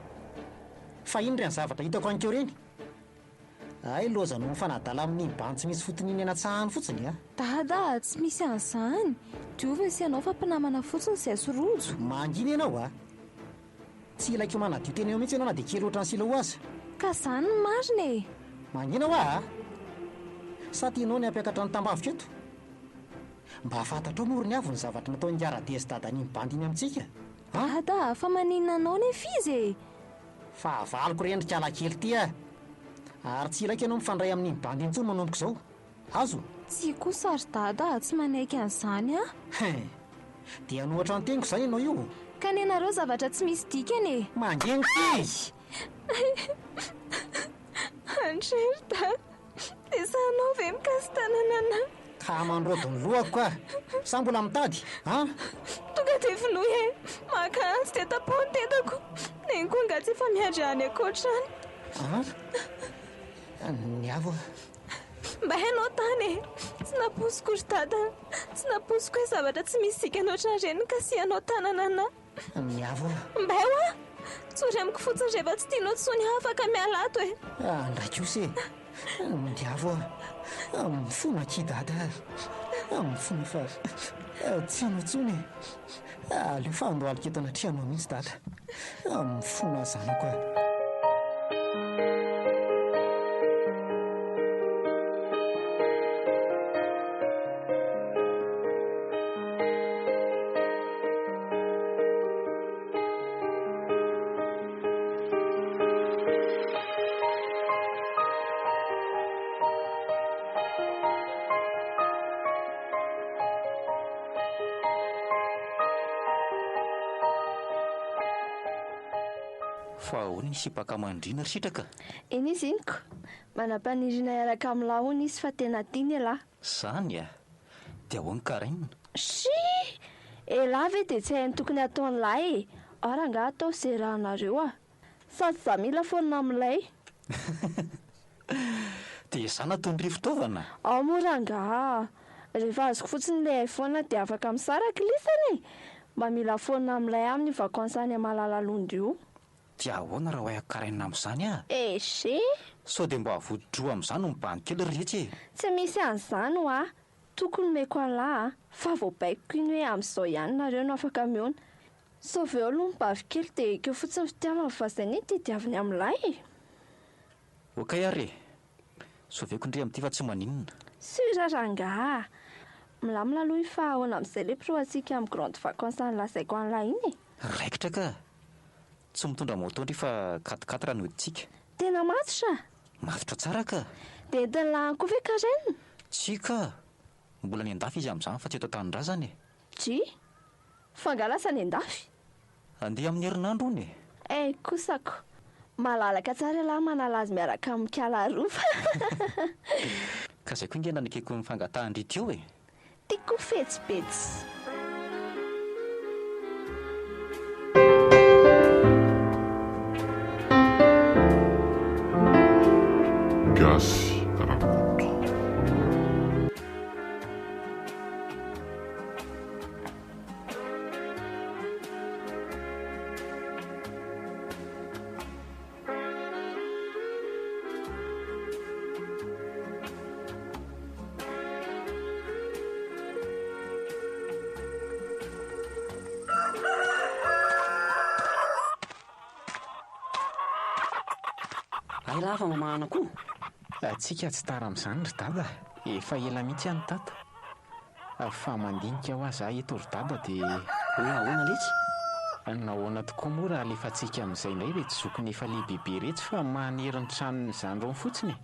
Speaker 5: fa indry ny zavatra hitako ankeo reny. Ay loza no mifanadala amin'ny bany tsy misy fotoniny anatsahany fotsiny a.
Speaker 3: Dada, tsy misy an'izany. Diovy sy ianao fa mpinamana fotsiny izay sorojo.
Speaker 5: Mangina ianao a, tsy ilaiko manadio tena eo mihitsy ianao na dia kely ohatran'ny sila ho aza.
Speaker 3: Ka izany ny marina e.
Speaker 5: Mangina ho a, sa tianao ny hampiakatra ny tambavika eto? Mba fantatrao mory ny avy ny zavatra nataony Aradesy dadany mibandy iny amintsika.
Speaker 3: Dada, fa maninona anao nefa izy e.
Speaker 5: Fa avaliko rendrika alakely ty a, ary tsy ilaiko ianao mifandray amin'ny mibandy intsony manomboko izao. Azo?
Speaker 3: Tsy kosa ry dada, tsy manaiky an'izany a.
Speaker 5: Dia anohatra ny teniko izany ianao io.
Speaker 3: Ka ny anareo zavatra tsy misy dikany e.
Speaker 5: Mangengo ty!
Speaker 3: Andrery dada, dia sanao ve mikasitanana anahy?
Speaker 5: Ka mandrodo ny lohako ka, sa mbola mitady, a?
Speaker 3: Tonga dia vonoy e, maka antsy dia tapony tentako. Neny koa nga tsy efa miandry any akoatrany.
Speaker 5: Ny avo.
Speaker 3: Mba hainao tany e, tsy naposiko ry dada, tsy naposiko hoe zavatra tsy misy dikany ohatran'ireny ka sianao tanana anahy.
Speaker 5: Ny avo.
Speaker 3: Mba eo a, tsory amiko fotsiny rehefa tsy tianao tsony afaka miala ato e.
Speaker 5: Ndraiky io se, ny avo mifona ki dada, mifona fa tsy anao tsony e. Aleo fa andohaliko eto anaty anao mihitsy dada, mifona zanako a.
Speaker 7: Fa ahoana isipaka mandrina ry sitraka?
Speaker 1: Eny izy iniko, manam-panirina iaraka amin'ny lahony izy fa tena tiany elahy.
Speaker 7: Zany a, dia ahoana karainina?
Speaker 1: Si elahy ve dia tsy hainy tokony ataony lahy e. Ara nga atao izay rahanareo a, sady za mila foana amin'ilay.
Speaker 7: Dia zany ataon'ry fitaovana?
Speaker 1: Ao mora nga, rehefa azoko fotsiny ilay foana dia afaka misaraka lisany e. Mba mila foana amin'ilay amin'ny vakansy any Malalalondo io.
Speaker 7: Dia ahoana raha hoay karainina amin'izany a?
Speaker 1: Eshe,
Speaker 7: sao dia mba havodrodroa amin'izany no mibany kely rehetra e.
Speaker 1: tsy misy an'izany ho a, tokony meko alahy fa voabaiko iny hoe amin'izao ihany nareo no afaka mihoana. Sauvy eo aloha mibavy kely dia ekeo fotsiny fitiavana fa izay ny tediaviny amin'ilay e.
Speaker 7: Okay ary, sauveko indray amin'ity fa tsy maninona.
Speaker 1: Sura ranga, milamina aloha fa ahoana amin'izay le proantsika amin'ny grande vacances any lazaiko an'ilay iny e.
Speaker 7: Raikitra ka, tsy mitondra moto ndry fa 4x4 no hoditsika.
Speaker 1: Tena matotra?
Speaker 7: Matotra tsara ka.
Speaker 1: Dia entin'ny lahany koa ve karainina?
Speaker 7: Tsy ka, mbola ny andafy izy amin'izany fa tsy eto an-tanindrazana e.
Speaker 1: Dry, fangalasa ny andafy?
Speaker 7: Andeha amin'ny herinandro ony e.
Speaker 1: Kosako, malalaka tsara lahy manala azy miaraka amin'ny kalarofa.
Speaker 7: Ka izay koa ingena nikeko mifangatahan-drity eo e.
Speaker 1: Tiako fetsipetsy.
Speaker 8: Gasy Rakoto.
Speaker 4: Ay lahy fa mamahana koa.
Speaker 2: Atsika tsy tara amin'izany ry dada, efa ela mihitsy any tata. Fa mandinika ho aza eto ry dada dia
Speaker 4: Hoe ahoana letsy?
Speaker 2: nahoana tokoa moa raha alefantsika amin'izay indray rehetra zokony efa lehibehibe rehetra fa manery ny tranony izany rony fotsiny.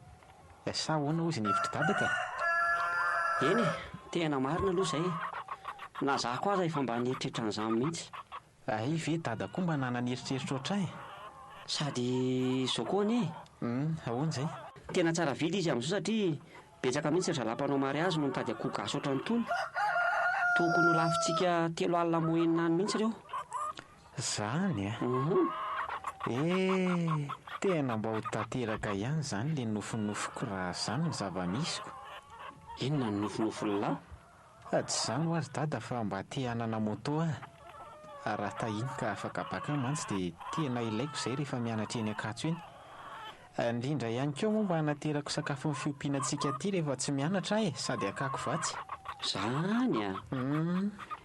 Speaker 2: Sa ahoana hozy ny hevitry dada ka?
Speaker 4: Eny e, tena marina aloha izay. Na za koa aza efa mba nieritreritra an'izany mihitsy.
Speaker 2: Ay ve dada koa mba nananeritreritra ohatrany?
Speaker 4: Sady izao koa anie,
Speaker 2: Ahoana izay?
Speaker 4: tena tsara vidy izy amin'izao satria betsaka mihitsy ry zalapanao mariazy no mitady akoho gasy ohatran'ny tony. Tokony ho lafintsika 3 alina moyenina any mihitsy ireo.
Speaker 2: Zany a? Tena mba ho tanteraka ihany izany le nofinofiko raha izany ny zava-misiko.
Speaker 4: Inona ny nofinofo lahy?
Speaker 2: Tsy izany ho azy dada fa mba te hanana moto a. raha tahiny ka afaka baka mantsy dia tena ilaiko izay rehefa mianatra eny Ankatso eny. Indrindra ihany koa moa mba hanaterako sakafo ny fiompianantsika aty rehefa tsy mianatra sady akako vatsy.
Speaker 4: Zany a.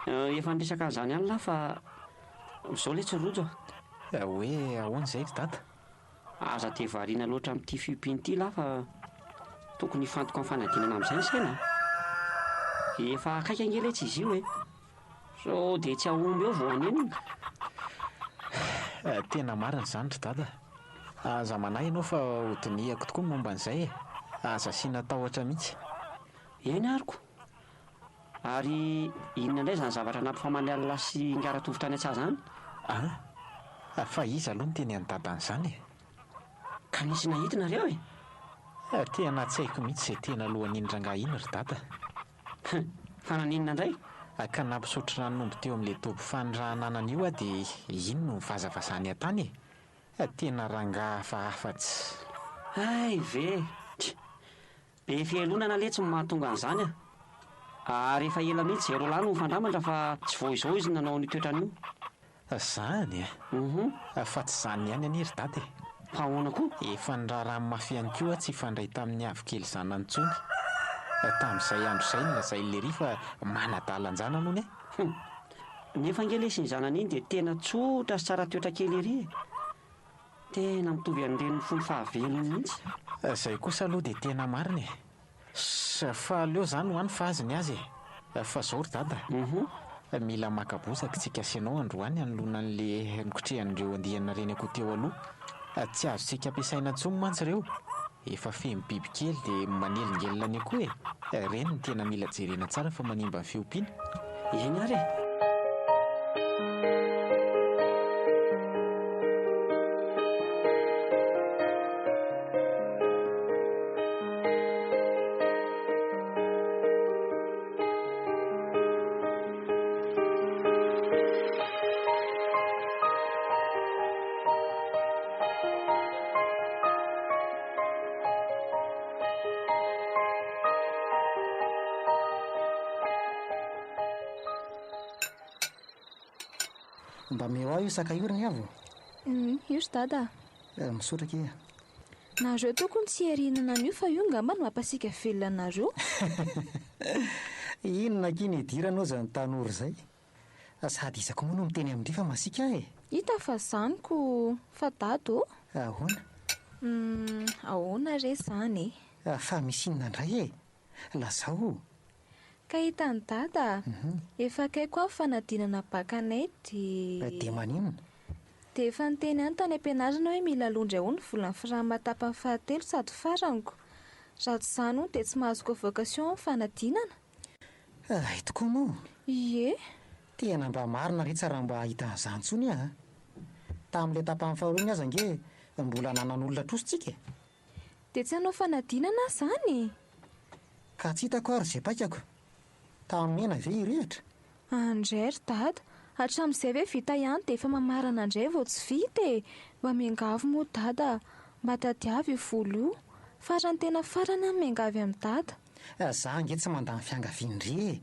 Speaker 4: Efa niresaka an'izany ihany lahy fa izao ilay tsy rojo.
Speaker 2: Hoe ahoana izay ry dada?
Speaker 4: Aza dia variana loatra amin'ity fiompiana ity lahy fa tokony hifantoka amin'ny fanadinana amin'izay ny saina. Efa akaiky angela tsy izy io sao dia tsy ahomby eo vao anenina.
Speaker 2: Tena marina izany ry dada. Aza manahy ianao fa hodinihako tokoa momba an'izay aza asiana tahotra mihitsy.
Speaker 4: Eny ariko. Ary inona indray izany zavatra nampifamaly alina sy ngara-tovitra any an-tsaha izany?
Speaker 2: Fa izy aloha no teny any dada an'izany.
Speaker 4: Ka nisy nahita nareo
Speaker 2: Tena tsy haiko mihitsy izay tena alohan'iny rangahy iny ry dada.
Speaker 4: Fa naninona indray?
Speaker 2: Ka nampisotro ranonomby teo amin'ilay dobo fanondrahana anan'io dia iny no nivazavazany an-tany. Tena rangahy hafahafatsy.
Speaker 4: Ay ve. Be fialonana ilay tsy mahatonga an'izany Ary efa ela mihitsy zay roalahy no mifandramatra fa tsy vao izao izy nanao ny toetrany io.
Speaker 2: Izany fa tsy izany ihany anie ry dada.
Speaker 4: Fa ahoana koa?
Speaker 2: Efa niraharaha mafy ihany koa tsy hifandray tamin'ny havikely izany antsony. Tamin'izay andro izay nilazay lery fa manadalanjana noony.
Speaker 4: Nefa angela izy ny zanany iny dia tena tsotra sy tsara toetra kely ery. Tena mitovy amin'ireny fony fahavelony mihitsy.
Speaker 2: Izay kosa aloha dia tena marina fa aleo izany ho any fa azy ny azy. Fa izao ry dada, mila maka-bozaka tsika sy ianao androany hanoloana an'ilay mikotrehana andiana renako teo aloha. Tsy azontsika ampiasaina intsony mantsy ireo. Efa feno bibikely dia manelingelina ny akoho ireny no tena mila jerena tsara fa manimba ny fiompiana.
Speaker 4: Eny ary
Speaker 5: mba meo aho io sakahoriny avo.
Speaker 3: Io ry dada.
Speaker 5: Misaotra ke.
Speaker 3: Nareo tokony tsy herinana an'io fa io ngamba no mampasiaka velona anareo.
Speaker 5: Inona kiny hidiranao izany tanora izay? Sady izako moa no miteny amin'indry fa masika
Speaker 3: Hita fa zaniko fa dado.
Speaker 5: Ahoana?
Speaker 3: Ahoana re izany
Speaker 5: Fa misy inona indray lazao.
Speaker 3: Ka hitany dada, efa akaiko aho fanadinana bakanay
Speaker 5: dia maninona?
Speaker 3: Dia efa niteny any tany am-pianarana hoe mila alondra eo ny volan'ny firahama-tapany fahatelo sady farango. Raha tsy izany dia tsy mahazoko vocation amin'ny fanadinana.
Speaker 5: Tokoa moa.
Speaker 3: Ie.
Speaker 5: Tena mba marina re tsara mba hahita an'izany intsony tamin'ilay tapany faharoa iny aza ange mbola nanan'olona trositsika.
Speaker 3: Dia tsy hanao fanadinana izany.
Speaker 5: Ka tsy hitako ary izay paikako. Tamin'ena ve irehitra?
Speaker 3: Andray ry dada, hatramin'izay hoe vita ihany dia efa mamarana andray vao tsy vita Mba miangavy moa dada, mba tadiavy io volo io. Farany tena farany amin'ny miangavy amin'ny dada.
Speaker 5: Za ange tsy mandany fiangavindry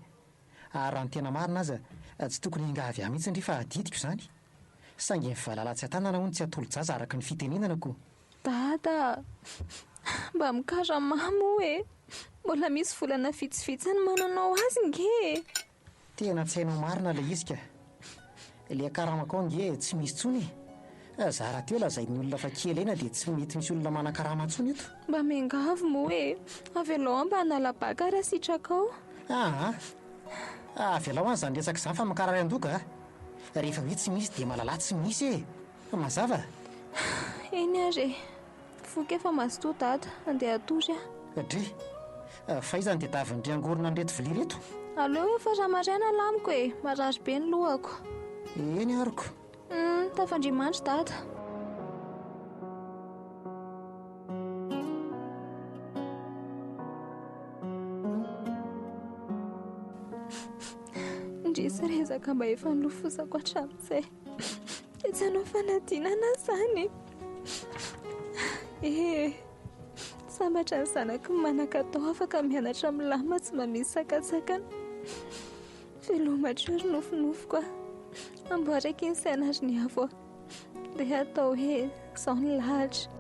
Speaker 5: Ary raha ny tena marina aza tsy tokony hingavy ahy mihitsy ndry fa adidiko izany. Saingy ny valalatsy an-tanana hono tsy atolo-jaza araka ny fitenenana koa.
Speaker 3: Dada, mba mikaramamo Mbola misy volana vitsivitsy ny mananao azy nge.
Speaker 5: Tena tsy hainao marina ilay izy ka. Ilay akaramako nge tsy misy tsony. Za raha teo lazain'ny olona fa kely ena dia tsy mety misy olona manan-karama tsony eto.
Speaker 3: Mba miangavy moa Avelao mba hanala baka raha sitrakao.
Speaker 5: Avelao any izany resaka izany fa makarary an-doka Rehefa hoe tsy misy dia mahalala tsy misy Mazava.
Speaker 3: Eny ary Voky efa mazotoa dada, andeha atory
Speaker 5: Dre, faizany dia davindry angorona an'ireto vilia reto.
Speaker 3: Aleo efa raha maraina lamiko marary be ny lohako.
Speaker 5: Eny ariko.
Speaker 3: Tafandrimandry dada. Ndrisy rezaka mba efa nilofosako hatramin'izay. Dia tsy hanao fanadinana izany. Sambatra ny zanako manan-katao afaka mianatra milama tsy mba misy sakatsakana. Velomatra ry nofinofiko amboaraiky ny saina azy ny avo dia atao hoe izao ny lahatra.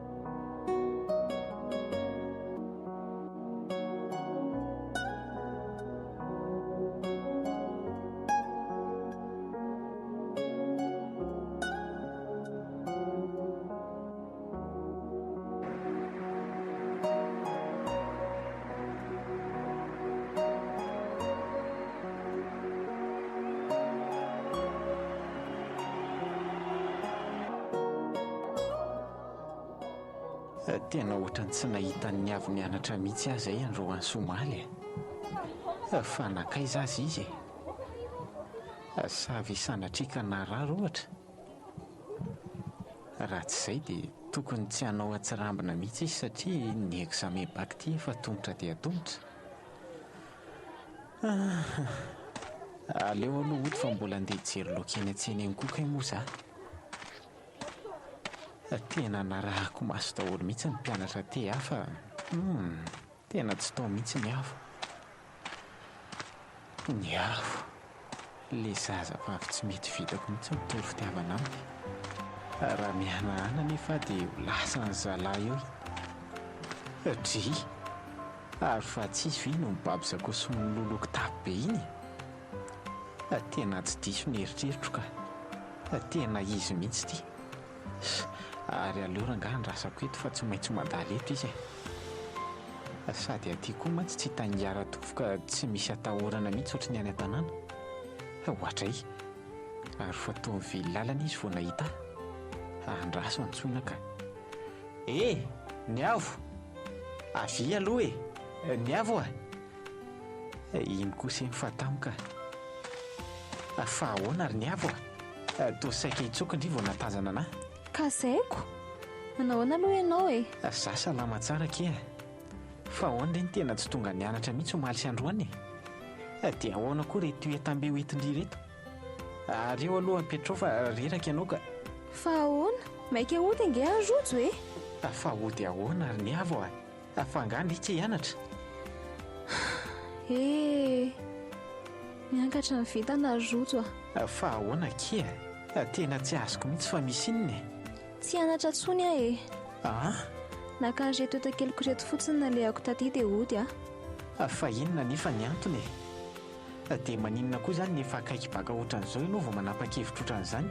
Speaker 2: Tena ohatrany tsy nahitan'ny avy nianatra mihitsy azy ay androany somaly fa nakaiza azy izy savy sanatrika na rary ohatra. Raha tsy izay dia tokony tsy hanao atsirambina mihitsy izy satria ny examen bac ty efa tongotra dia tongotra. Aleo aloha ohatra fa mbola andeha hijery loka eny an-tsena eny koa kay moa za. Tena narahako maso daholo mihitsy ny mpianatra te hafa. Tena tsy tao mihitsy ny avo. Ny avo le zaza fa avy tsy mety vitako mihitsy mitory fitiavana aminy. Raha mihanahana nefa dia ho lasa ny zalahy eo. Dry ary fa tsisy vi no mibabozako sy miloloko tapy be iny. Tena tsy diso ny eritreritro ka tena izy mihitsy ty. Ary aleo rangaha ny rasako eto fa tsy maintsy mandala eto izy sady aty koa mantsy tsy hitangara-tofo ka tsy misy atahorana mihitsy ohatry ny any an-tanàna. Ohatray ary fa toa mively lalana izy vao nahita andraso antsoina ka ny avo avy aloha ny avo iny kosa mifatamoka fa ahoana ary ny avo toa saika hitsoka indri vao natazana anahy.
Speaker 3: Ka zaiko manahoana aloha ianao
Speaker 2: za salama tsara ke fa ahoana ireny tena tsy tonga nianatra mihitsy homaly sy androany dia ahoana koa reto etam-be hoentindry reto ary eo aloha ampetrao fa reraka ianao ka.
Speaker 3: Fa ahoana maika hody ange azojo
Speaker 2: fa hody ahoana ary ny avo fa angandry tsy hianatra.
Speaker 3: Miankatra ny vitana rojo
Speaker 2: fa ahoana ke tena tsy azoko mihitsy fa misy inony.
Speaker 3: Tsy hianatra tsony nakany reto etakeliko reto fotsiny nalehako taty dia hody
Speaker 2: fa inona nefa ny antony dia maninona koa izany nefa akaiky baka ohatran'izao ianao vao manapa-kevitra ohatran'izany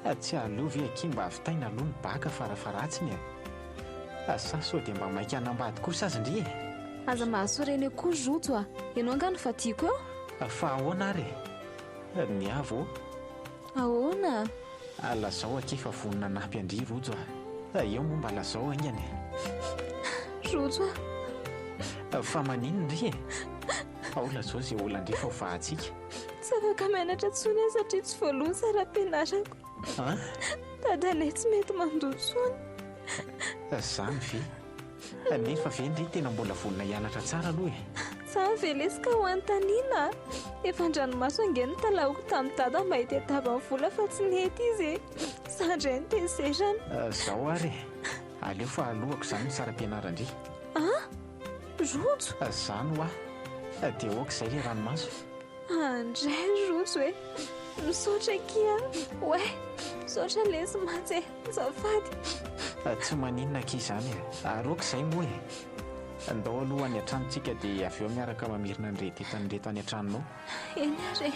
Speaker 2: ka tsy aleo ve aky mba havitaina aloha ny baka farafaratsiny sa sao dia mba maika hanambady kosa azy indri
Speaker 3: aza mahasoreny koa rojo ianao angano fa tiako
Speaker 2: eo fa ahoana ary ny avo
Speaker 3: ahoana
Speaker 2: lazao akefa vonona nampy andry rojo eo momba lazao angany
Speaker 3: rojo
Speaker 2: fa maninona indri ao lazao izay olona indri fa ho vahantsika.
Speaker 3: Tsy afaka mianatra tsony satria tsy voalohany saram-pianarako dadanay tsy mety mandotsony
Speaker 2: zany ve nefa ve indri tena mbola vonona hianatra tsara aloha
Speaker 3: za velesika ho anontaniana efa andranomaso angeny talaoko tamin'ny dada mba hitadiava ny vola fa tsy nety izy sandray ny tezerana
Speaker 2: zao ary aleo fa alohako izany ny saram-pianarandry
Speaker 3: rojo
Speaker 2: zany ho dia oaka izay le ranomaso
Speaker 3: andray rojo misaotra kia misaotra lesy matsy zafady
Speaker 2: tsy maninona ki izany ary oaka izay moa andao aloha any an-tranontsika dia avy eo miaraka mamirina ny retetany reto any an-tranonao
Speaker 3: eny ary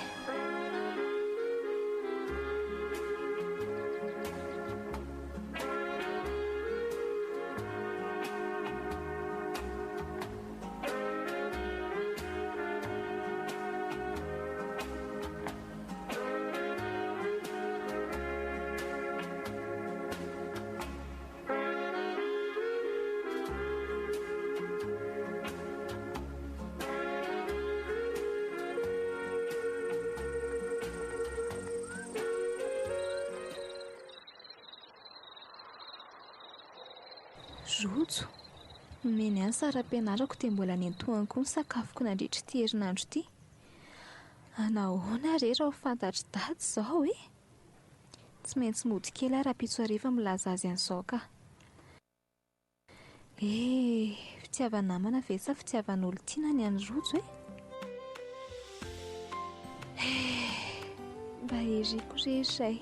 Speaker 3: rojo nomeny any saram-pianarako dia mbola nentohany koa ny sakafoko nandritra ty herinandro ty anahoana re raha ho fantatry dady izao tsy maintsy mody kely ary rapitso hariva milaza azy an'izao ka fitiavanamana ve sa fitiavan'olo tiana ny any rojo mba iriko rehetraay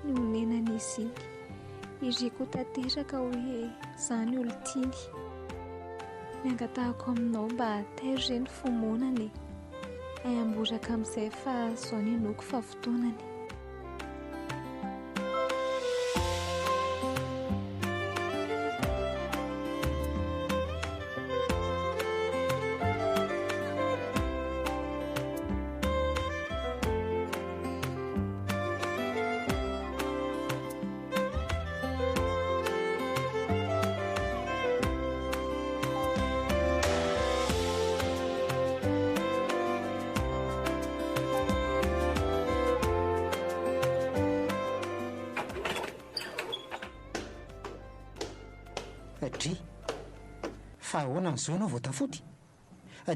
Speaker 3: ny onenan'izy iny iriko tanteraka hoe zany olo tiany miangatahako aminao mba tairo reny fomonany ay amboraka amin'izay fa zao ny anoko fa fotoanany.
Speaker 5: Dry fa ahoana n'izao ianao voatafody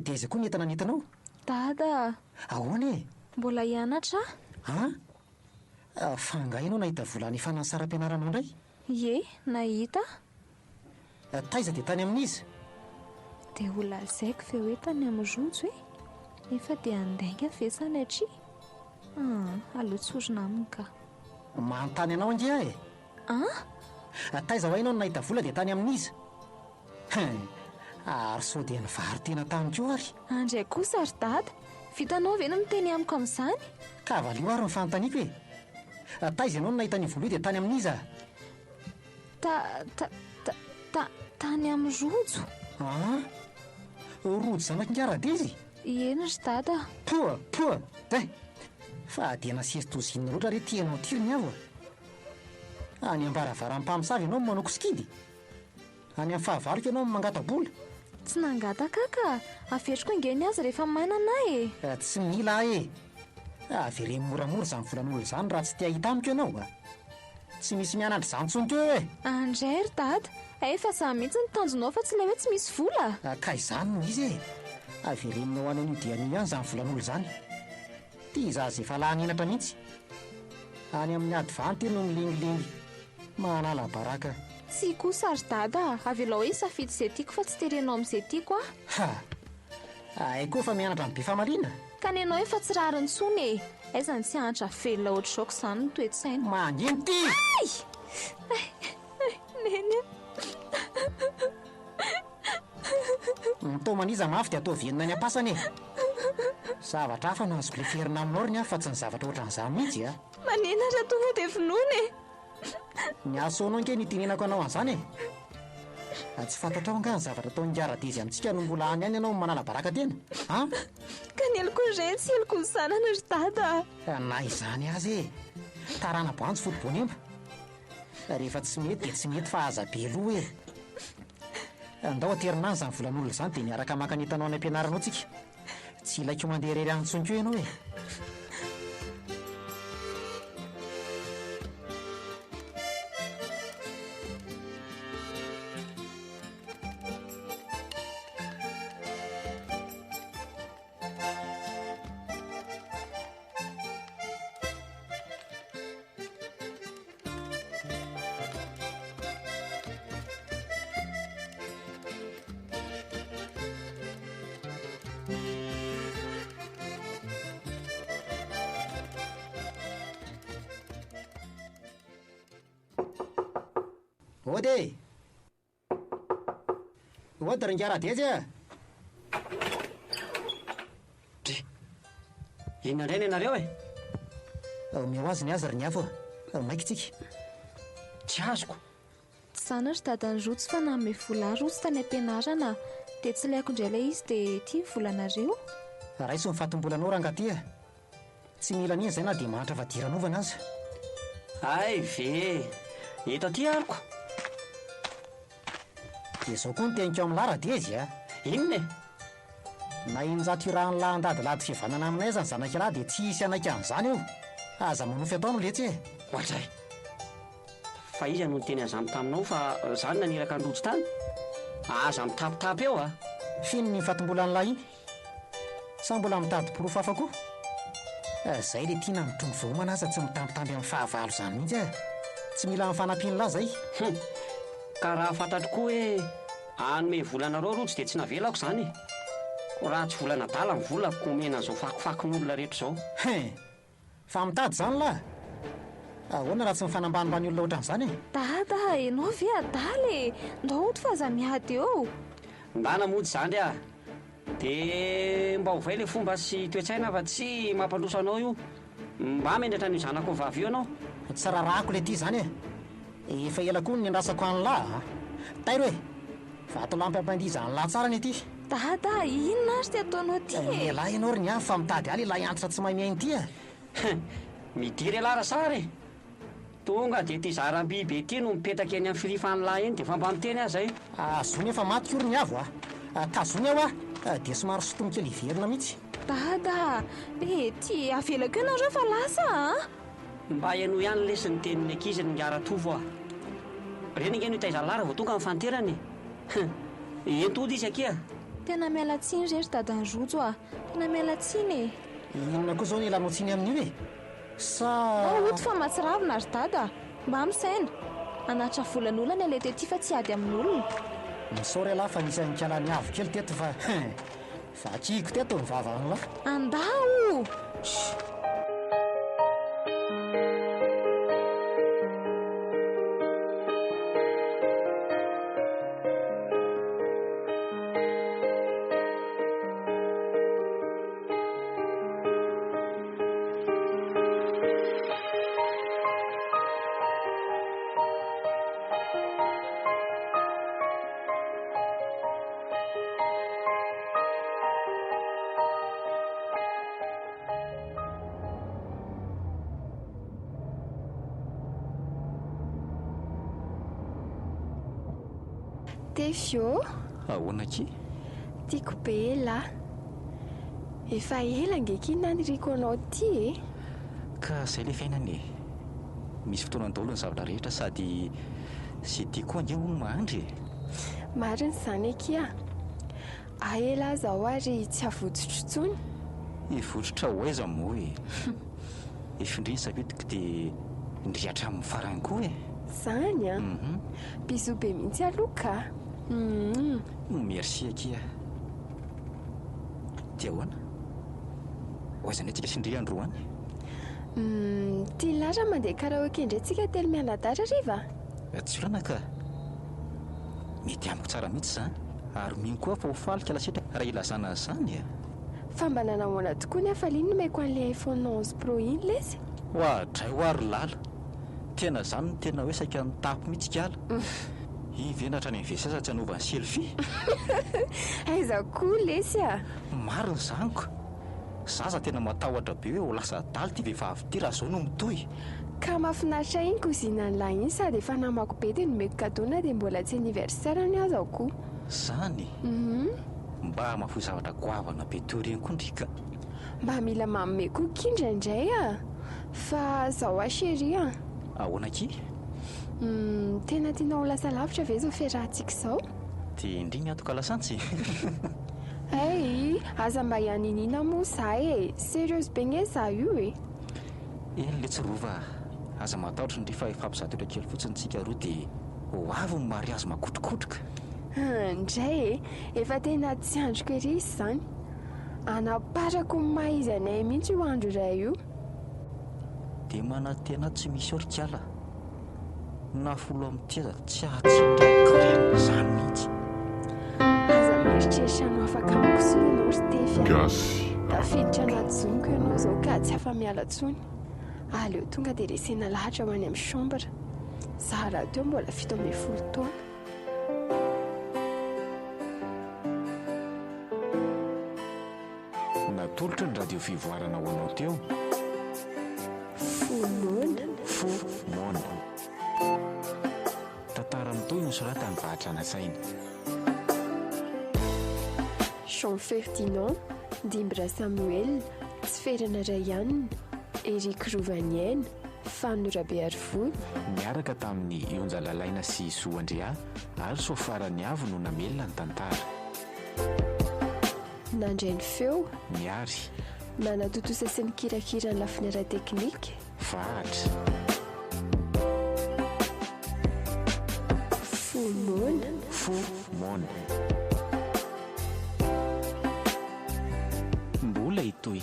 Speaker 5: dia iza koa ny entana nentanao?
Speaker 3: Dada,
Speaker 5: ahoana e?
Speaker 3: mbola hianatra?
Speaker 5: Fa nga ianao nahita vola ny fanasaram-pianaranao indray?
Speaker 3: Ie, nahita.
Speaker 5: Taiza dia tany amin'iza?
Speaker 3: Dia ho lazaiko ve hoe tany amin'ny rojo nefa dia andainga ve sanatria? Aleo tsorina aminy ka.
Speaker 5: Manontany anao ange e? Taiza ho ianao nahita vola dia tany amin'iza? Ary sao dia nivary tena tany koa ary.
Speaker 3: Andray kosa ary dada, vitanao ve no miteny amiko amin'izany?
Speaker 5: Ka valio ary ny fanontaniako e. Taiza ianao nahita ny vola dia tany amin'iza?
Speaker 3: Tany amin'ny rojo.
Speaker 5: Rojo zanakin-gara-dia izy?
Speaker 3: Eny ry dada.
Speaker 5: Poa fa dia nasesitozinina loatra re tianao tiriny avo. Any ambaravaram-pamosavy ianao manoko skidy, any amin'ny fahavariko ianao mangata-bola.
Speaker 3: Tsy nangataka ka, averiko ingeny azy rehefa mainana
Speaker 5: Tsy mila e. Avere moramora izany volan'olo izany raha tsy tia hita amiko ianao. Tsy misy mianatra izany tsony keo e.
Speaker 3: Andray ry dada, efa za mihitsy ny tanjonao fa tsy ilay hoe tsy misy vola.
Speaker 5: Ka izany no izy e. Avereninao any an'io dia an'io ihany izany volan'olo izany. Tia izazy efa laninatra mihitsy. Any amin'ny adivanty no milingilingy. Manala baraka.
Speaker 3: Tsy kosa ry dada, avelao hoe safidy izay tiako fa tsy terenao amin'izay tiako
Speaker 5: Ay koa fa mianatra amin'ny be famaliana.
Speaker 3: Ka ny anao efa tsy rariny tsony aizany tsy hanatra velona ohatr'izao izany ny toe-tsaina.
Speaker 5: Mangino ty!
Speaker 3: Neny
Speaker 5: Mitoman'iza mafy dia atao venona ny ampasany e. Zavatra hafa no azoko leferina aminao ry fa tsy ny zavatra ohatran'izany mihitsy
Speaker 3: Manena raha tonga dia vonoana
Speaker 5: Ny asoanao ange ny tenenako anao an'izany e. Tsy fantatrao nga ny zavatra ataon'ny gara-dia izy amintsika no mbola any ianao manala baraka tena
Speaker 3: Ka ny eloko ireny tsy eloko ny zanana ry dada.
Speaker 5: Na izany azy e. Tarana banjy fotobonemba. Rehefa tsy mety dia tsy mety fa aza be aloha e. Andao aterina any izany volan'olona izany dia niaraka maka ny entanao any am-pianaranao tsika. Tsy ilaiko mandeha irery any intsony koa ianao e. Ode! Ode ry gara-dia izy
Speaker 4: Inona indray ny ianareo e?
Speaker 5: Meo azy ny azy ry ny afo maika tsika.
Speaker 4: Tsy azoko.
Speaker 3: Tsy zany ry dada ny rojo fa nanome vola rojo tany am-pianarana dia tsy laiko indray ilay izy dia tia volanareo.
Speaker 5: Raiso ny fatim-bolanao rangaty Tsy mila an'iny izay na dia manatra fa diranovana aza.
Speaker 4: Ay ve, eto aty ariko.
Speaker 5: Dia izao koa ny teniko amin'ny lara-dia izy
Speaker 4: Inona e?
Speaker 5: Na injato irahan'ny lahandadilady fihavanana aminay aza ny zanak'ilahy dia tsy hisy anaka an'izany eo. Aza manofy atao no letsy
Speaker 4: Ohatray. Fa izy no teny aza taminao fa izany naniraka ny rojo tany. Aza mitapitapy eo
Speaker 5: Fino ny fatim-bola n'lahy iny. Sa mbola mitady porofo hafa koa? Izay dia tiana mitrongo voamana aza tsy mitambitamby amin'ny fahavalo izany mihitsy Tsy mila amin'ny fanampiany lahy izay.
Speaker 4: Ka raha fantatro koa hoe anome volanareo rojo dia tsy navelako izany. Raha tsy volana dala ny vola ko omena an'izao fakofakon'olona rehetra izao.
Speaker 5: fa mitady zany lahy ahoana raha tsy mifanambanimbany olona ohatran'izany e
Speaker 3: dada ianao ve adaly ndaoto fa za miady eo
Speaker 4: mba namonjy zany a dia mba hovay le fomba sy toetsaina fa tsy mampandroso anao io mba mendratra ny zanako vavy io anao
Speaker 5: tsy rarahako le ty zany e efa ela koa ny andrasako any lahy tairo e fa ato lampy ampandiza any lahy tsara ny ety
Speaker 3: dada inona azy ty ataonao ty e
Speaker 5: lahy ianao ry ny a fa mitady aly lahy antitra tsy mahay miainy ty
Speaker 4: midiry alara sara e tonga dia ty zaram-biby ety no mipetaka eny amin'ny firifany lahy eny dia fa mba miteny azy zay
Speaker 5: azony efa maty kory ny avo tazony aho dia somary sotomokely iverina mihitsy
Speaker 3: dada be ty avelako ianareo fa lasa
Speaker 4: mba iano ihany lesy ny teniny ankiziny ngaratovo a reny nge no itaizalara vao tonga mifanterany entody izy akia
Speaker 3: tena mialatsiny rery dadanrojo tena mialatsiny
Speaker 5: inona koa zao ny lanotsiny amin'io e sa
Speaker 3: oto fa matsiravina ry dada mba misaina anatra volan'olona ny alety ety fa tsy ady amin'olona
Speaker 5: misaory lahy fa nisy nikalany avo kely teto fa kiko teto mivavany lahy
Speaker 3: andao
Speaker 6: Tefio
Speaker 7: ahoana ki
Speaker 6: tiako be lahy efa ela angekina nyriko anao ty e
Speaker 7: ka izay le fiainany misy fotoana daholo ny zavatra rehetra sady sy tia koa ange hono mahandry
Speaker 6: mariny izany akia aela zaho ary tsy avotsotro tsony
Speaker 7: ivotrotra ho aiza mo e ifindriny sapetika dia ndriatra amin'ny farany koa e
Speaker 6: zany a biso be mihitsy aloka
Speaker 7: merci akia dia ahoana hoaizany atsika sindry androany
Speaker 6: tia lara mandeha karaoke indray tsika telo mianadatra riva
Speaker 7: tsy olana ka mety amiko tsara mihitsy zany ary mino koa fa ho falika lasetra raha ilazana zany
Speaker 6: fa mba nanahoana tokoa ny afaliny maiko an'le iPhone 11 Pro iny lesy
Speaker 7: hoadray ho ary lala tena zany no tena hoe saika nitapo mihitsy kala ivenatra ny invesasa tsy hanaovany selfie
Speaker 6: aiza koa lesy
Speaker 7: mariny zaniko zaza tena matahotra be hoe ho lasa daly ty vehivavy ty raha zao no mitohy
Speaker 6: ka mahafinaritra iny kozinany lahy iny sady efa namako be dia nomeko kadona dia mbola tsy anniversaire ny aza koa
Speaker 7: zany mba mahafoy zavatra goavana be teo reny koa ndrika
Speaker 6: mba mila manome koa kindraindray fa zaho chéri
Speaker 7: ahoana ki
Speaker 6: tena tianao lasa lavitra ve zao fiarahantsika izao
Speaker 7: dia indriny atoka lasantsy
Speaker 6: ay aza mba hianinina moa za e sérieuse be nge za io e
Speaker 7: eny le tsy rova aza matahotra ndrefa ifampizatoetra kely fotsiny tsika roa dia ho avy ny mariazy makotrokotroka
Speaker 6: indray e efa tena tsy androko ery izy zany anaparako ny maha izy anay mihitsy io andro iray io
Speaker 7: dia manatena tsy misy orikala na folo amin'ity aza tsy ahatsindrakarena zany mihitsy
Speaker 6: aza mieritreritrano afaka amikosoa ianao ry tefy
Speaker 8: gasy
Speaker 6: tafiditra anaty zoniko ianao zao ka tsy afa-miala tsony aleo tonga dia resena lahatra ho any amin'ny chambre za raha teo mbola 17 taona
Speaker 2: natolotra ny radio fivoarana ho anao teo
Speaker 6: fomona
Speaker 2: tantara mitoy ny sorata ny vahatra na-saina
Speaker 6: Jean Ferdinand Dimbra Samuel Sferana Rayanina Eric Rovaniaina Fanny Rabearivony
Speaker 2: miaraka tamin'ny Onja Lalaina sy Soandria ary Sofarany Avo no namelona ny tantara
Speaker 6: nandrainy feo
Speaker 2: miary
Speaker 6: nanatotosa sy nikirakira ny lafiny ara-teknika
Speaker 2: vahatra
Speaker 6: fomona
Speaker 2: mbola itoy